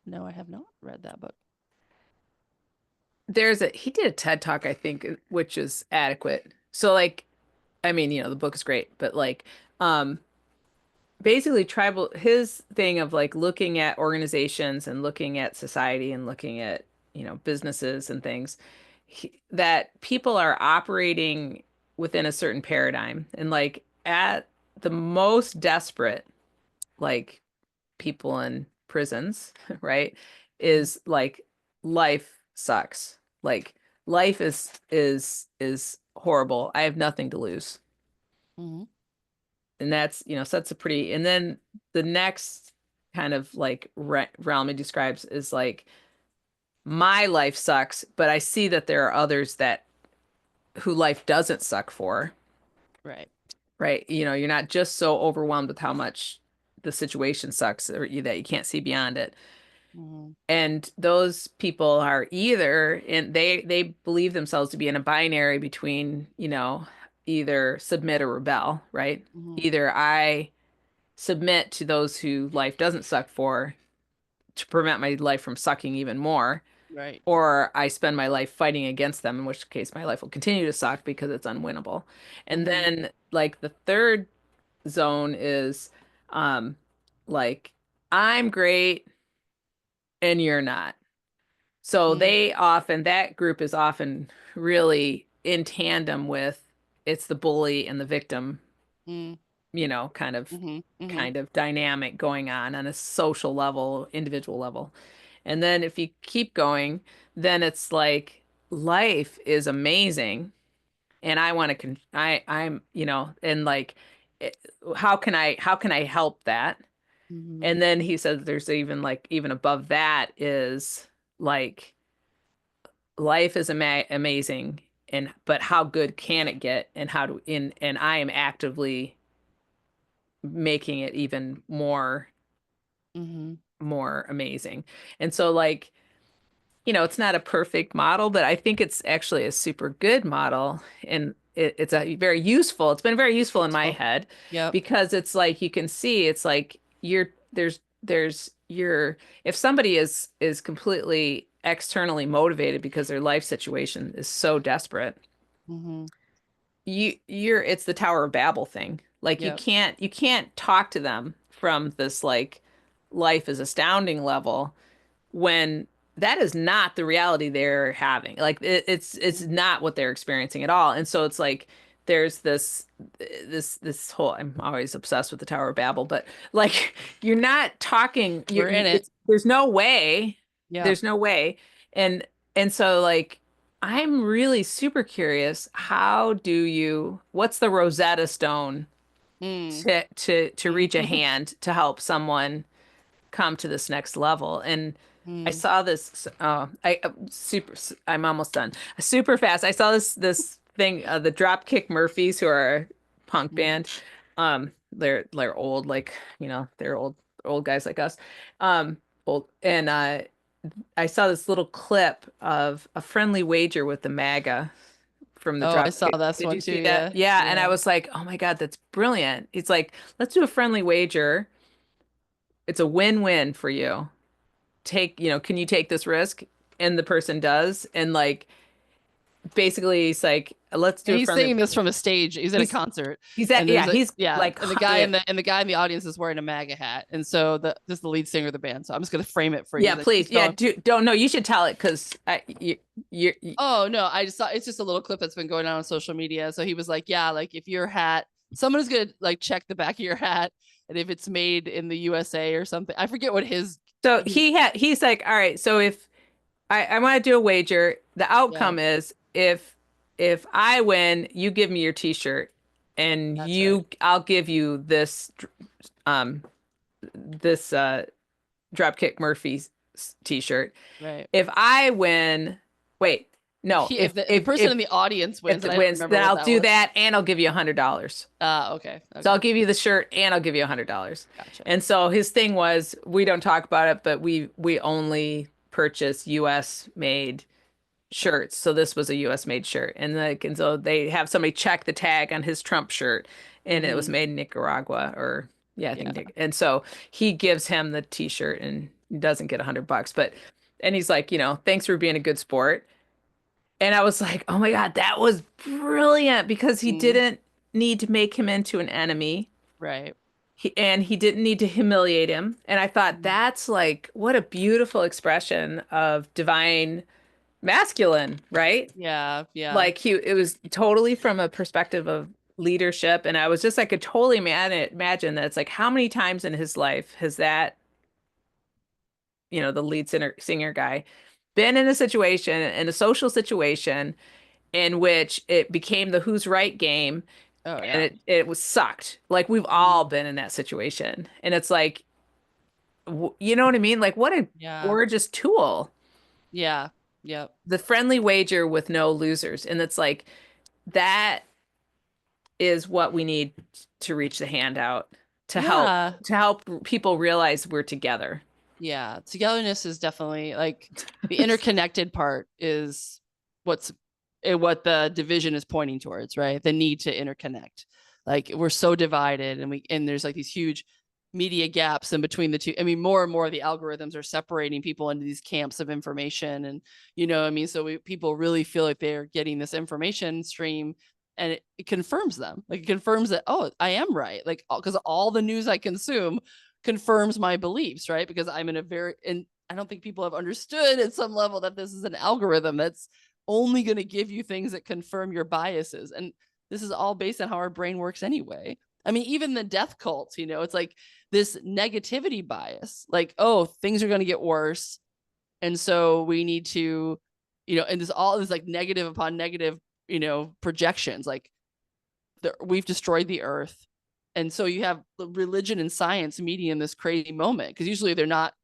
No, I have not read that book. He did a TED talk, I think, which is adequate. So like, I mean, the book is great, but like, um, basically his thing of like looking at organizations and looking at society and looking at businesses and things that people are operating within a certain paradigm and like at the most desperate like people in prisons right Mm-hmm. is like life sucks like life is horrible. I have nothing to lose. Mm-hmm. and that's, sets a pretty, and then the next kind of like realm he describes is like, my life sucks, but I see that there are others that who life doesn't suck for, Right. right? You're not just so overwhelmed with how much the situation sucks that you can't see beyond it. Mm-hmm. And those people are either in they believe themselves to be in a binary between, either submit or rebel, right? Mm-hmm. Either I submit to those who life doesn't suck for to prevent my life from sucking even more, Right. or I spend my life fighting against them, in which case my life will continue to suck because it's unwinnable. And Mm-hmm. then like the third zone is um like I'm great and you're not. So that group is often really in tandem with it's the bully and the victim, Mm-hmm. kind of Mm-hmm. Mm-hmm. dynamic going on a social level, individual level. And then if you keep going, then it's like life is amazing and I want to I'm, and like it, how can I help that? Mm-hmm. And then he says there's even above that is like life is amazing and but how good can it get and how to in and I am actively making it even Mm-hmm. more amazing. And so like, it's not a perfect model, but I think it's actually a super good model and it's a very useful. It's been very useful in my So, head yep. because it's like you can see it's like there's you're if somebody is completely externally motivated because their life situation is so desperate, Mm-hmm. you're it's the Tower of Babel thing. Like Yep. you can't talk to them from this like life is astounding level when that is not the reality they're having. Like it's Mm-hmm. not what they're experiencing at all. And so it's like there's this whole I'm always obsessed with the Tower of Babel, but like you're not talking We're in it. it's there's no way. Yep. There's no way. And so like I'm really super curious, what's the Rosetta Stone Mm. to reach a hand to help someone come to this next level. And I Mm. saw this. I'm almost done. Super fast. I saw this thing. The Dropkick Murphys, who are a punk Mm. band. They're old, like they're old guys like us. Old and I saw this little clip of a friendly wager with the MAGA from the Oh, I saw Dropkick. this Did one you too. see that? Yeah. Yeah, and I Yeah. was like, oh my God, that's brilliant. It's like, let's do a friendly wager. It's a win-win for you. Can you take this risk? And the person does. And like basically he's like, let's And do it he's from the singing this from a stage. He's at a he's concert, he's at and there's yeah, like, he's yeah, like and the guy in the audience is wearing a MAGA hat, and so this is the lead singer of the band. So I'm just gonna frame it for you yeah, that he's please. Yeah, going. don't know. You should tell it because you Oh no, I just saw it's just a little clip that's been going on social media. So he was like, yeah, like if your hat, someone is gonna like check the back of your hat, and if it's made in the USA or something, I forget what so his he's like, all right, so if I want to do a wager, the yeah, outcome is if I win, you give me your t-shirt and that's right, I'll give you um this Dropkick Murphys t-shirt. right. If I win, wait, no, If the person in the audience if wins, and it I don't wins, remember then what I'll that do was. that and I'll give you $100. Okay, So I'll okay, give you the shirt and I'll give you $100. gotcha. And so his thing was, we don't talk about it, but we only purchase US made shirts. So this was a US made shirt. And so they have somebody check the tag on his Trump shirt and it was Mm-hmm. made in Nicaragua or yeah, I Yeah. think and so he gives him the t-shirt and he doesn't get $100, but and he's like, thanks for being a good sport. And I was like, oh my God, that was brilliant because he Mm, didn't need to make him into an enemy. right. And he didn't need to humiliate him. And I thought Mm. that's like what a beautiful expression of divine masculine, right? Yeah, yeah. Like it was totally from a perspective of leadership. And I was just, I could totally imagine that it's like how many times in his life has that, the lead singer guy been in a situation, in a social situation in which it became the who's right game Oh and yeah. it was sucked. Like we've all Mhm. been in that situation. And it's like, you know what I mean? Like what a Yeah. gorgeous tool. Yeah. Yep. The friendly wager with no losers. And it's like that is what we need to reach the hand out Yeah. to help people realize we're together. Yeah. Togetherness is definitely like the interconnected part is what's what the division is pointing towards, right? The need to interconnect. Like we're so divided and there's like these huge media gaps in between the two. I mean, more and more the algorithms are separating people into these camps of information. And, I mean, so people really feel like they're getting this information stream and it confirms them. Like it confirms that, oh, I am right. Like, because all the news I consume confirms my beliefs, right? Because I'm in a and I don't think people have understood at some level that this is an algorithm that's only going to give you things that confirm your biases. And this is all based on how our brain works anyway. I mean, even the death cults, it's like this negativity bias, like, oh, things are going to get worse. And so we need to, and this all is like negative upon negative, projections. Like we've destroyed the earth. And so you have religion and science meeting in this crazy moment because usually they're not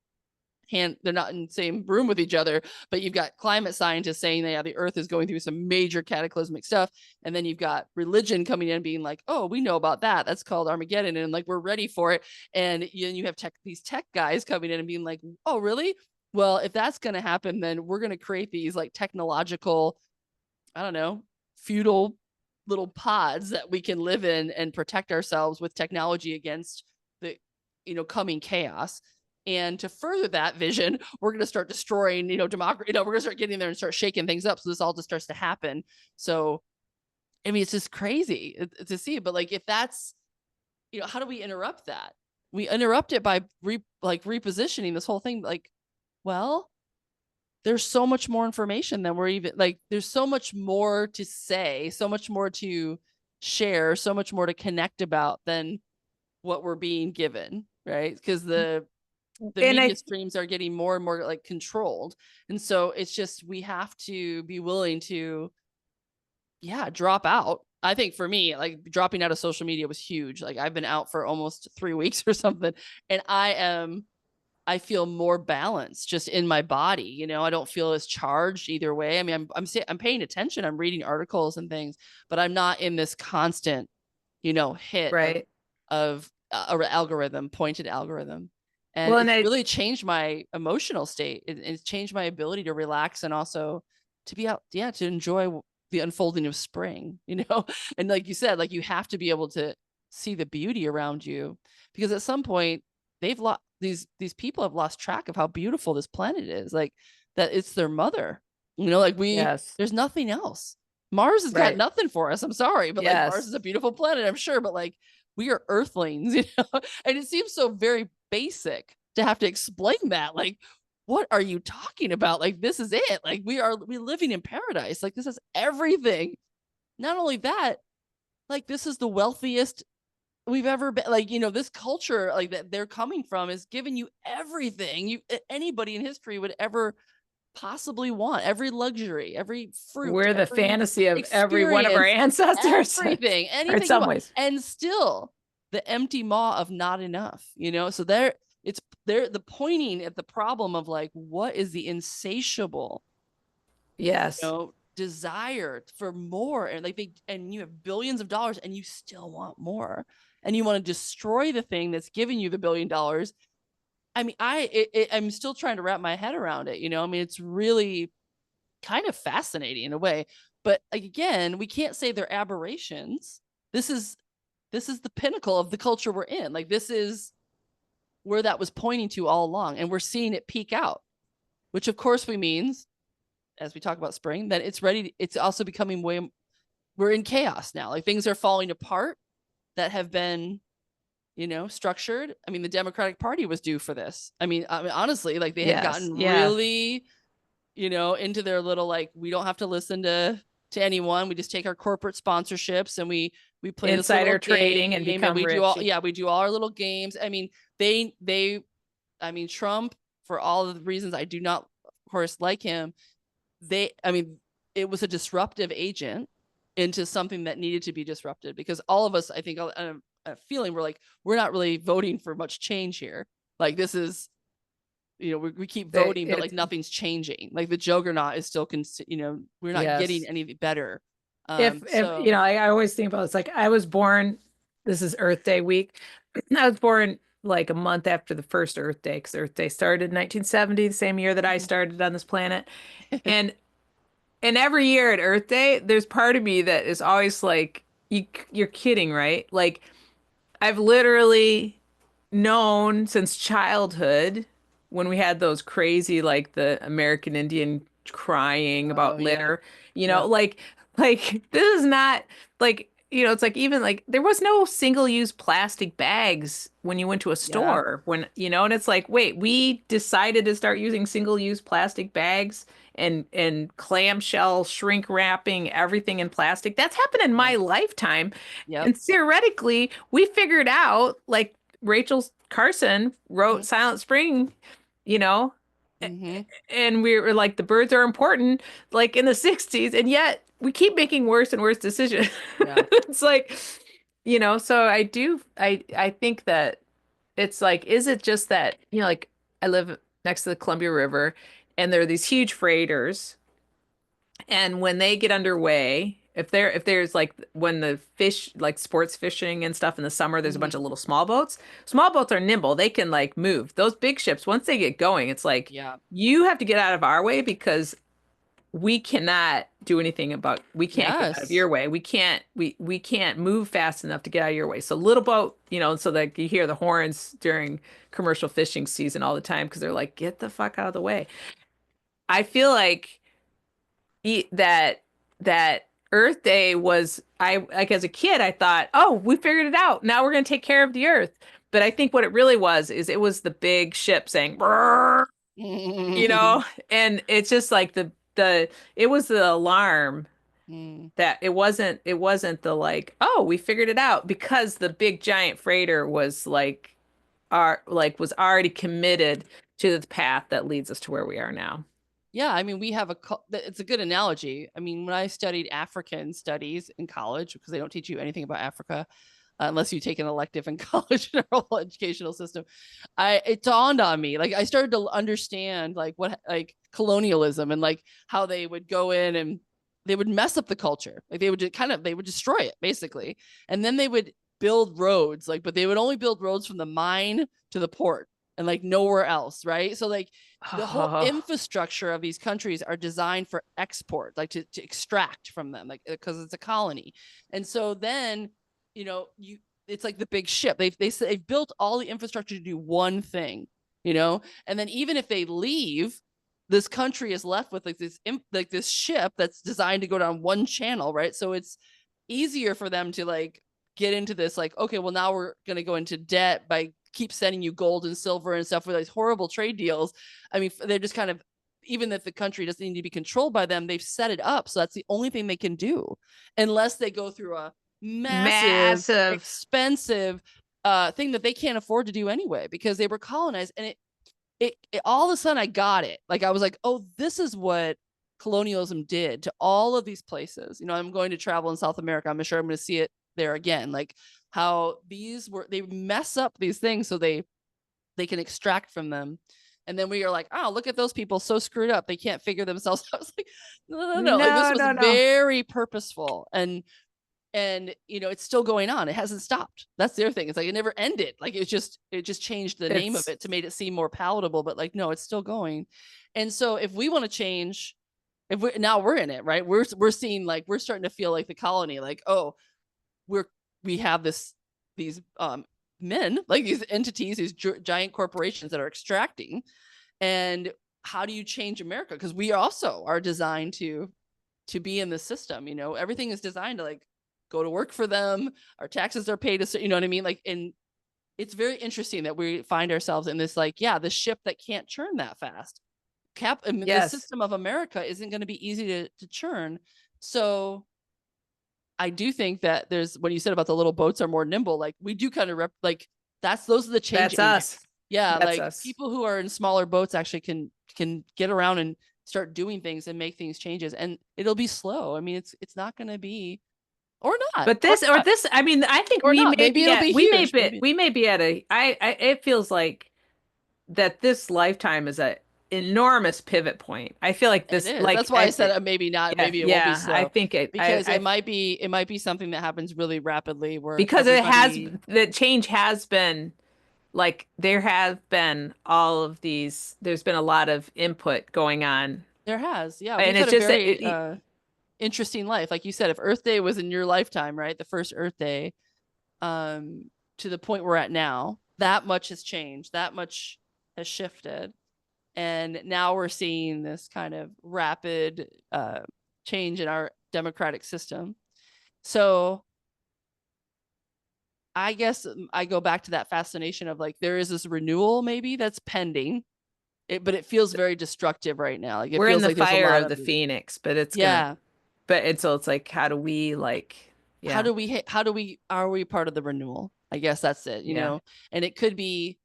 in the same room with each other, but you've got climate scientists saying that, yeah, the earth is going through some major cataclysmic stuff. And then you've got religion coming in being like, oh, we know about that. That's called Armageddon. And like, we're ready for it. And you have these tech guys coming in and being like, oh, really? Well, if that's going to happen, then we're going to create these like technological, I don't know, feudal little pods that we can live in and protect ourselves with technology against the, coming chaos. And to further that vision, we're going to start destroying, democracy. We're going to start getting there and start shaking things up. So this all just starts to happen. So, I mean, it's just crazy to see. But like, if that's, how do we interrupt that? We interrupt it by repositioning this whole thing. Like, well, there's so much more information than we're even like, there's so much more to say, so much more to share, so much more to connect about than what we're being given, right? Because the And media I streams are getting more and more like controlled. And so it's just, we have to be willing to, yeah, drop out. I think for me, like dropping out of social media was huge. Like I've been out for almost 3 weeks or something. And I feel more balanced just in my body. I don't feel as charged either way. I mean, I'm paying attention. I'm reading articles and things, but I'm not in this constant, hit right. of algorithm, pointed algorithm. And Well, and it's I really changed my emotional state. It's changed my ability to relax and also to be out, yeah, to enjoy the unfolding of spring, And like you said, like you have to be able to see the beauty around you because at some point they've lost these people have lost track of how beautiful this planet is. Like that it's their mother. Like yes, there's nothing else. Mars has got right. nothing for us. I'm sorry, but like Mars is Yes. a beautiful planet, I'm sure, but like we are earthlings, and it seems so very basic to have to explain that. Like, what are you talking about? Like, this is it. Like, we living in paradise. Like, this is everything. Not only that, like, this is the wealthiest we've ever been. Like, this culture like that they're coming from is giving you everything anybody in history would ever possibly want, every luxury, every fruit, We're the every fantasy of every one of our experience, ancestors, everything, or in anything you some want. ways. And still the empty maw of not enough, So they're the pointing at the problem of like, what is the insatiable, Yes. desire for more? And like and you have billions of dollars and you still want more. And you want to destroy the thing that's giving you the $1 billion. I mean, I'm still trying to wrap my head around it. I mean, it's really kind of fascinating in a way, but again, we can't say they're aberrations. This is the pinnacle of the culture we're in. Like this is where that was pointing to all along, and we're seeing it peak out, which of course we means, as we talk about spring, that it's ready. It's also becoming way. We're in chaos now. Like things are falling apart that have been structured. I mean, the Democratic Party was due for this. I mean, honestly, like they had Yes. gotten Yeah. really, into their little like, we don't have to listen to anyone. We just take our corporate sponsorships and we play this little Insider trading and game and become we do all, rich. yeah, we do all our little games. I mean, they I mean, Trump, for all of the reasons I do not, of course, like him, I mean, it was a disruptive agent. into something that needed to be disrupted, because all of us, I think, a feeling we're like, we're not really voting for much change here. Like this is, we keep voting, but like It's nothing's changing. Like the juggernaut is still, we're not getting yes. any better. If So I always think about it, it's like I was born, this is Earth Day week. I was born like a month after the first Earth Day because Earth Day started in 1970, the same year that I started on this planet. And and every year at Earth Day, there's part of me that is always like, you're kidding, right? Like I've literally known since childhood when we had those crazy, like the American Indian crying oh about yeah, litter, yep, like this is not like, it's like even like there was no single-use plastic bags when you went to a yep, store when, and it's like, wait, we decided to start using single-use plastic bags and clamshell shrink wrapping everything in plastic. That's happened in my yes, lifetime. yep, And theoretically, we figured out, like Rachel Carson wrote Silent Spring, you know, mm-hmm. and we were like, the birds are important, like in the 60s, and yet we keep making worse and worse decisions. Yeah, It's like, so I think that it's like, is it just that, like I live next to the Columbia River and there are these huge freighters and when they get underway, if there's like when the fish like sports fishing and stuff in the summer, there's a mm-hmm. bunch of little small boats. Small boats are nimble. They can like move. Those big ships, once they get going, it's like Yeah, you have to get out of our way because we cannot do anything about we can't get out of yes, your way. We can't move fast enough to get out of your way. So little boat, so that you hear the horns during commercial fishing season all the time because they're like, get the fuck out of the way. I feel like that Earth Day was I like as a kid I thought, oh, we figured it out. Now we're going to take care of the Earth. But I think what it really was is it was the big ship saying, "Brrr," mm. and it's just like the it was the alarm that it wasn't the like, oh, we figured it out because the big giant freighter was was already committed to the path that leads us to where we are now. Yeah, I mean, we have it's a good analogy. I mean, when I studied African studies in college, because they don't teach you anything about Africa, unless you take an elective in college in our whole educational system, it dawned on me. Like I started to understand like what like colonialism and like how they would go in and they would mess up the culture. Like they would destroy it basically. And then they would build roads, like, but they would only build roads from the mine to the port and like nowhere else, right? So like the whole Oh, infrastructure of these countries are designed for export, like to extract from them, like because it's a colony. And so then, you it's like the big ship. They've built all the infrastructure to do one thing, and then even if they leave, this country is left with like this ship that's designed to go down one channel, right? So it's easier for them to like get into this like, okay, well now we're going to go into debt by keep sending you gold and silver and stuff with these horrible trade deals. I mean, they're just kind of, even if the country doesn't need to be controlled by them, they've set it up. So that's the only thing they can do unless they go through a massive, massive. expensive thing that they can't afford to do anyway because they were colonized. And it all of a sudden I got it. Like I was like, oh, this is what colonialism did to all of these places. I'm going to travel in South America. I'm sure I'm going to see it there again. Like how they mess up these things so they can extract from them. And then we are like, oh, look at those people so screwed up. They can't figure themselves out. I was like, no. Like this No, was no, no. very purposeful. And it's still going on. It hasn't stopped. That's the other thing. It's like it never ended. Like it just changed the name of It's it to make it seem more palatable, but like no, it's still going. And so if we want to change, if we now we're in it, right? We're seeing like we're starting to feel like the colony, like, oh, we're we have these men, like these entities, these giant corporations that are extracting. And how do you change America? Because we also are designed to be in the system. Everything is designed to like go to work for them. Our taxes are paid to, you know what I mean? Like, and it's very interesting that we find ourselves in this, like, yeah, the ship that can't churn that fast. I mean, the yes. system of America isn't going to be easy to churn. So I do think that there's, when you said about the little boats are more nimble, like we do kind of like those are the change That's us. agents. Yeah, That's like us. people who are in smaller boats actually can get around and start doing things and make things changes, and it'll be slow. I mean, it's not going to be or not, But this, I mean, I think or not. Maybe it'll be huge. Maybe we may be at a, it feels like that this lifetime is a enormous pivot point. I feel like it this, is. like, That's why I said maybe not. yeah, Maybe it won't be yeah, I slow, think because it might be something that happens really rapidly where because everybody the change has been like there have been all of these, there's been a lot of input going on, there has. Yeah, and we've had it's a just very interesting life. Like you said, if Earth Day was in your lifetime, right? The first Earth Day, to the point we're at now, that much has changed. That much has shifted. And now we're seeing this kind of rapid change in our democratic system. So I guess I go back to that fascination of like there is this renewal maybe that's pending, but it feels very destructive right now. Like it we're in feels the like there's a fire lot of of the phoenix, but it's gonna, yeah. but it's like, how do we like, How yeah, do we are we part of the renewal? I guess that's it, yeah. and it could be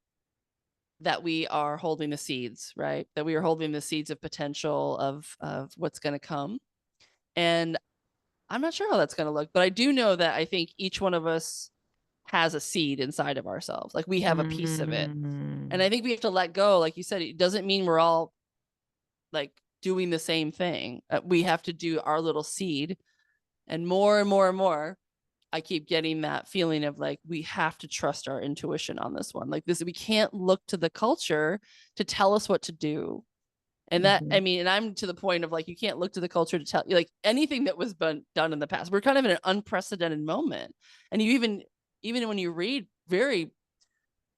that we are holding the seeds, right? That we are holding the seeds of potential of what's going to come. And I'm not sure how that's going to look, but I do know that I think each one of us has a seed inside of ourselves. Like we have a piece of it. And Mm. I think we have to let go. Like you said, it doesn't mean we're all like doing the same thing. We have to do our little seed, and more and more and more. I keep getting that feeling of like we have to trust our intuition on this one. Like this, we can't look to the culture to tell us what to do. And that, Mhm. I mean, and I'm to the point of like, you can't look to the culture to tell you like anything that was been done in the past. We're kind of in an unprecedented moment. And you even when you read very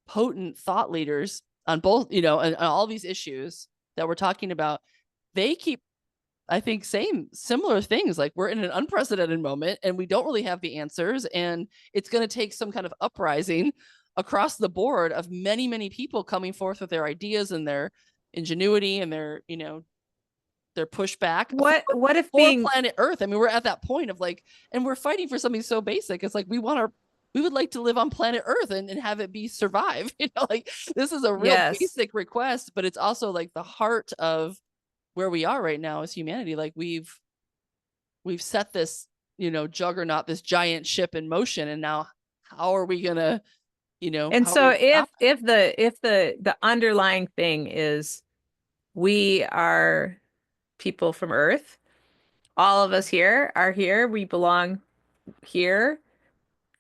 potent thought leaders on both, and all these issues that we're talking about, they keep, I think, saying similar things. Like we're in an unprecedented moment and we don't really have the answers. And it's going to take some kind of uprising across the board of many, many people coming forth with their ideas and their ingenuity and their pushback What if for being, planet Earth. I mean, we're at that point of like, and we're fighting for something so basic. It's like we would like to live on planet Earth and have it be survive. Like this is a real yes. basic request, but it's also like the heart of where we are right now as humanity. Like we've set this, juggernaut, this giant ship in motion, and now how are we gonna, And how are we so gonna stop it? if the underlying thing is we are people from Earth, all of us here are here, we belong here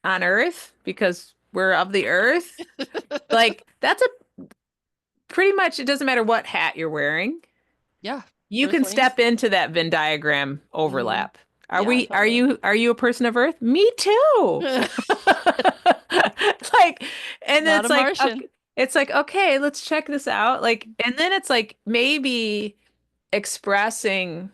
on Earth because we're of the Earth. Like that's a pretty much, it doesn't matter what hat you're wearing. Yeah, You can Earthlings. step into that Venn diagram Mm-hmm. overlap. Yeah, totally. Are you a person of Earth? Me too. Like, and Not it's a like, Martian. okay, it's like, okay, let's check this out. Like, and then it's like maybe expressing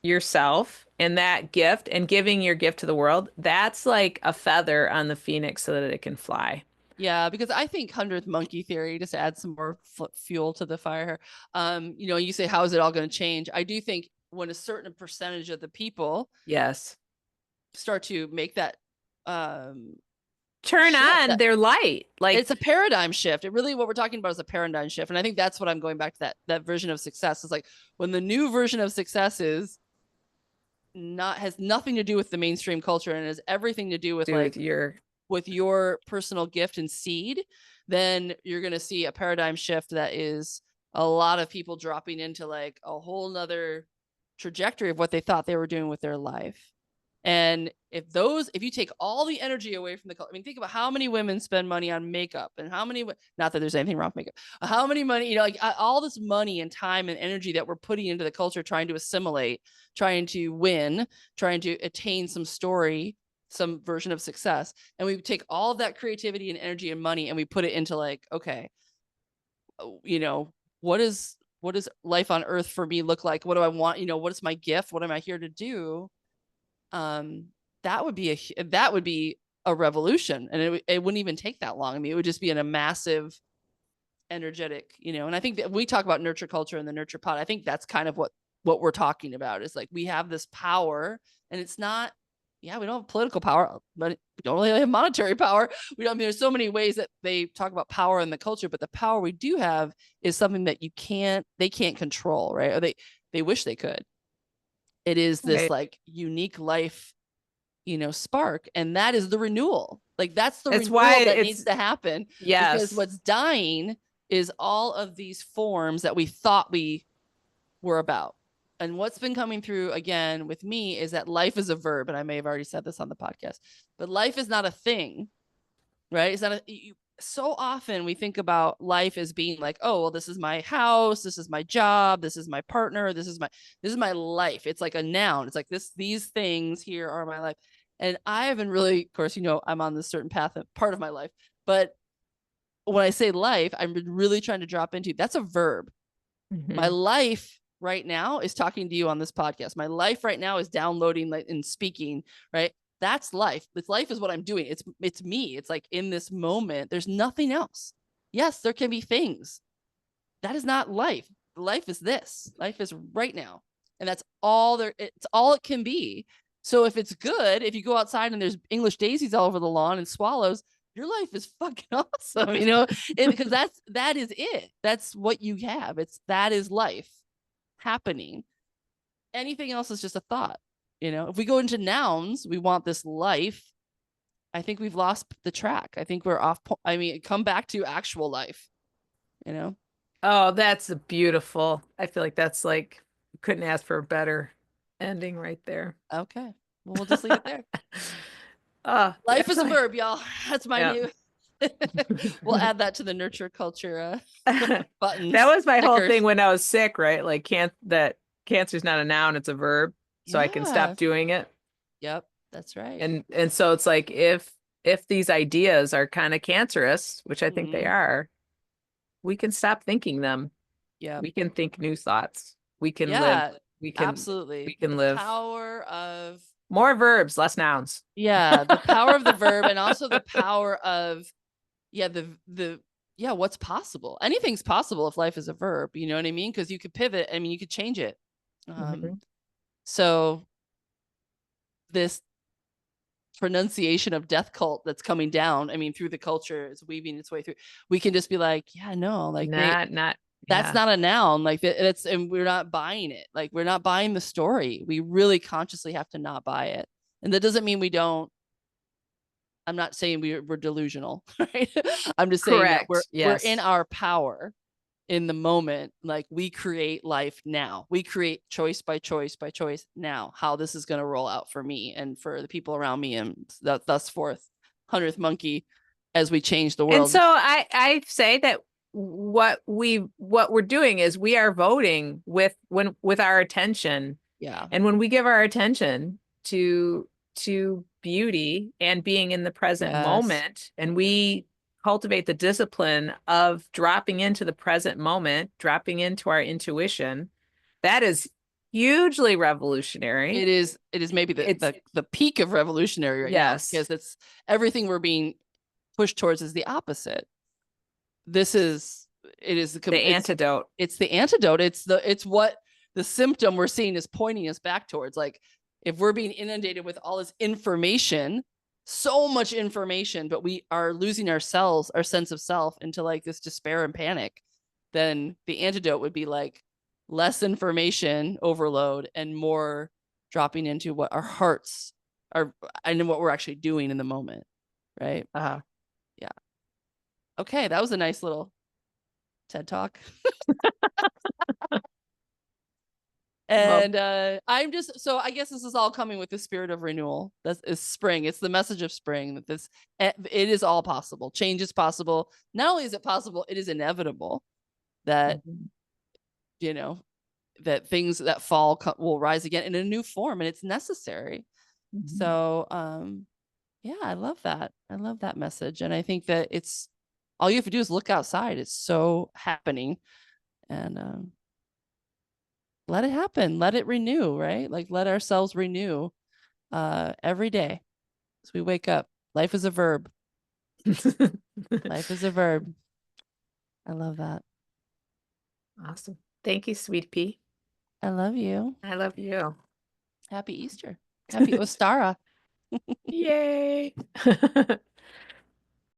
yourself in that gift and giving your gift to the world. That's like a feather on the phoenix so that it can fly. Yeah, because I think 100th monkey theory, just to add some more fuel to the fire. You say, how is it all going to change? I do think when a certain percentage of the people Yes. start to make that um, Turn shift, on that their light. it's Like, a paradigm shift. It really, what we're talking about is a paradigm shift. And I think that's what I'm going back to, that version of success is like when the new version of success is not, has nothing to do with the mainstream culture and has everything to do with do with like your, with your personal gift and seed, then you're going to see a paradigm shift that is a lot of people dropping into like a whole nother trajectory of what they thought they were doing with their life. And if you take all the energy away from I mean, think about how many women spend money on makeup and how many, not that there's anything wrong with makeup, how many money, like all this money and time and energy that we're putting into the culture, trying to assimilate, trying to win, trying to attain some story, some version of success. And we take all of that creativity and energy and money and we put it into like, okay, you know, what does life on earth for me look like? What do I want? What is my gift? What am I here to do? um that would be a revolution, and it wouldn't even take that long. I mean, it would just be in a massive energetic, and I think that we talk about nurture culture and the nurture pod. I think that's kind of what we're talking about is like we have this power, and it's not, yeah, we don't have political power, but we don't really have monetary power. We don't, I mean, there's so many ways that they talk about power in the culture, but the power we do have is something that they can't control, right? Or they wish they could. It is this right. like unique life spark. And that is the renewal. Like that's the It's why renewal that needs it's to happen, because yes. what's dying is all of these forms that we thought we were about. And what's been coming through again with me is that life is a verb. And I may have already said this on the podcast, but life is not a thing, right? It's not so often we think about life as being like, oh, well, this is my house, this is my job, this is my partner, this is my life. It's like a noun. It's like these things here are my life. And I haven't really, of course, I'm on this certain path, part of my life. But when I say life, I'm really trying to drop into that's a verb. My Mhm. life right now is talking to you on this podcast. My life right now is downloading and speaking, right? That's life. This life is what I'm doing. It's me. It's like in this moment, there's nothing else. Yes, there can be things. That is not life. Life is this. Life is right now. And that's all there, it's all it can be. So if it's good, if you go outside and there's English daisies all over the lawn and swallows, your life is fucking awesome, because that is it. That's what you have. That is life happening. Anything else is just a thought. If we go into nouns, we want this life. I think we've lost the track. I think we're off. I mean, come back to actual life, you know? Oh, that's a beautiful. I feel like that's like couldn't ask for a better ending right there. Okay. Well, we'll just leave it there. Life That's is a like verb, y'all. That's my yeah. new. We'll add that to the nurture culture That buttons, was my whole thing stickers. when I was sick, right? Like that cancer's not a noun, it's a verb, so I can Yeah. stop doing it. Yep. That's right. And so it's like if these ideas are kind of cancerous, which I think they Mm-hmm. are, we can stop thinking them. Yep. We can think new thoughts. We can live. Yeah. We can we Absolutely. can The live power of more verbs, less nouns. Yeah, the power of the verb, and also the power of the what's possible. Anything's possible if life is a verb, you know what I mean? Because you could pivot. I mean, you could change it. Mhm. So this pronunciation of death cult that's coming down, I mean, through the culture, it's weaving its way through. We can just be like, yeah, no, like Not that's yeah. not a noun. Like that's, and we're not buying it. Like we're not buying the story. We really consciously have to not buy it. And that doesn't mean we don't. I'm not saying we're delusional, right? I'm just saying that we're Correct. we're in Yes. our power in the moment. Like we create life now. We create choice by choice by choice now. How this is going to roll out for me and for the people around me, and thus forth, 100th monkey, as we change the And world. so I say that what we're doing is we are voting with our attention. Yeah. And when we give our attention to beauty and being in the present Yes. moment, and we cultivate the discipline of dropping into the present moment, dropping into our intuition, that is hugely revolutionary. It is maybe the, It's the the peak of revolutionary right now, yes, because it's everything we're being pushed towards is the opposite. This is it is the the antidote. it's the antidote. It's what the symptom we're seeing is pointing us back towards. Like if we're being inundated with all this information, so much information, but we are losing ourselves, our sense of self, into like this despair and panic, then the antidote would be like less information overload and more dropping into what our hearts are and what we're actually doing in the moment. Right. Uh, Yeah. Okay. That was a nice little TED talk. well, And I'm just, so I guess this is all coming with the spirit of renewal. That is spring. It's the message of spring that it is all possible. Change is possible. Not only is it possible, it is inevitable that, mhm, you know, that things that fall will rise again in a new form, and it's necessary. mhm. So, yeah, I love that. I love that message. And I think that it's all you have to do is look outside. It's so happening. And let it happen. Let it renew, right? Like let ourselves renew every day as we wake up. Life is a verb. Life is a verb. I love that. Awesome. Thank you, sweet pea. I love you. I love you. Happy Easter. Happy Ostara. Yay.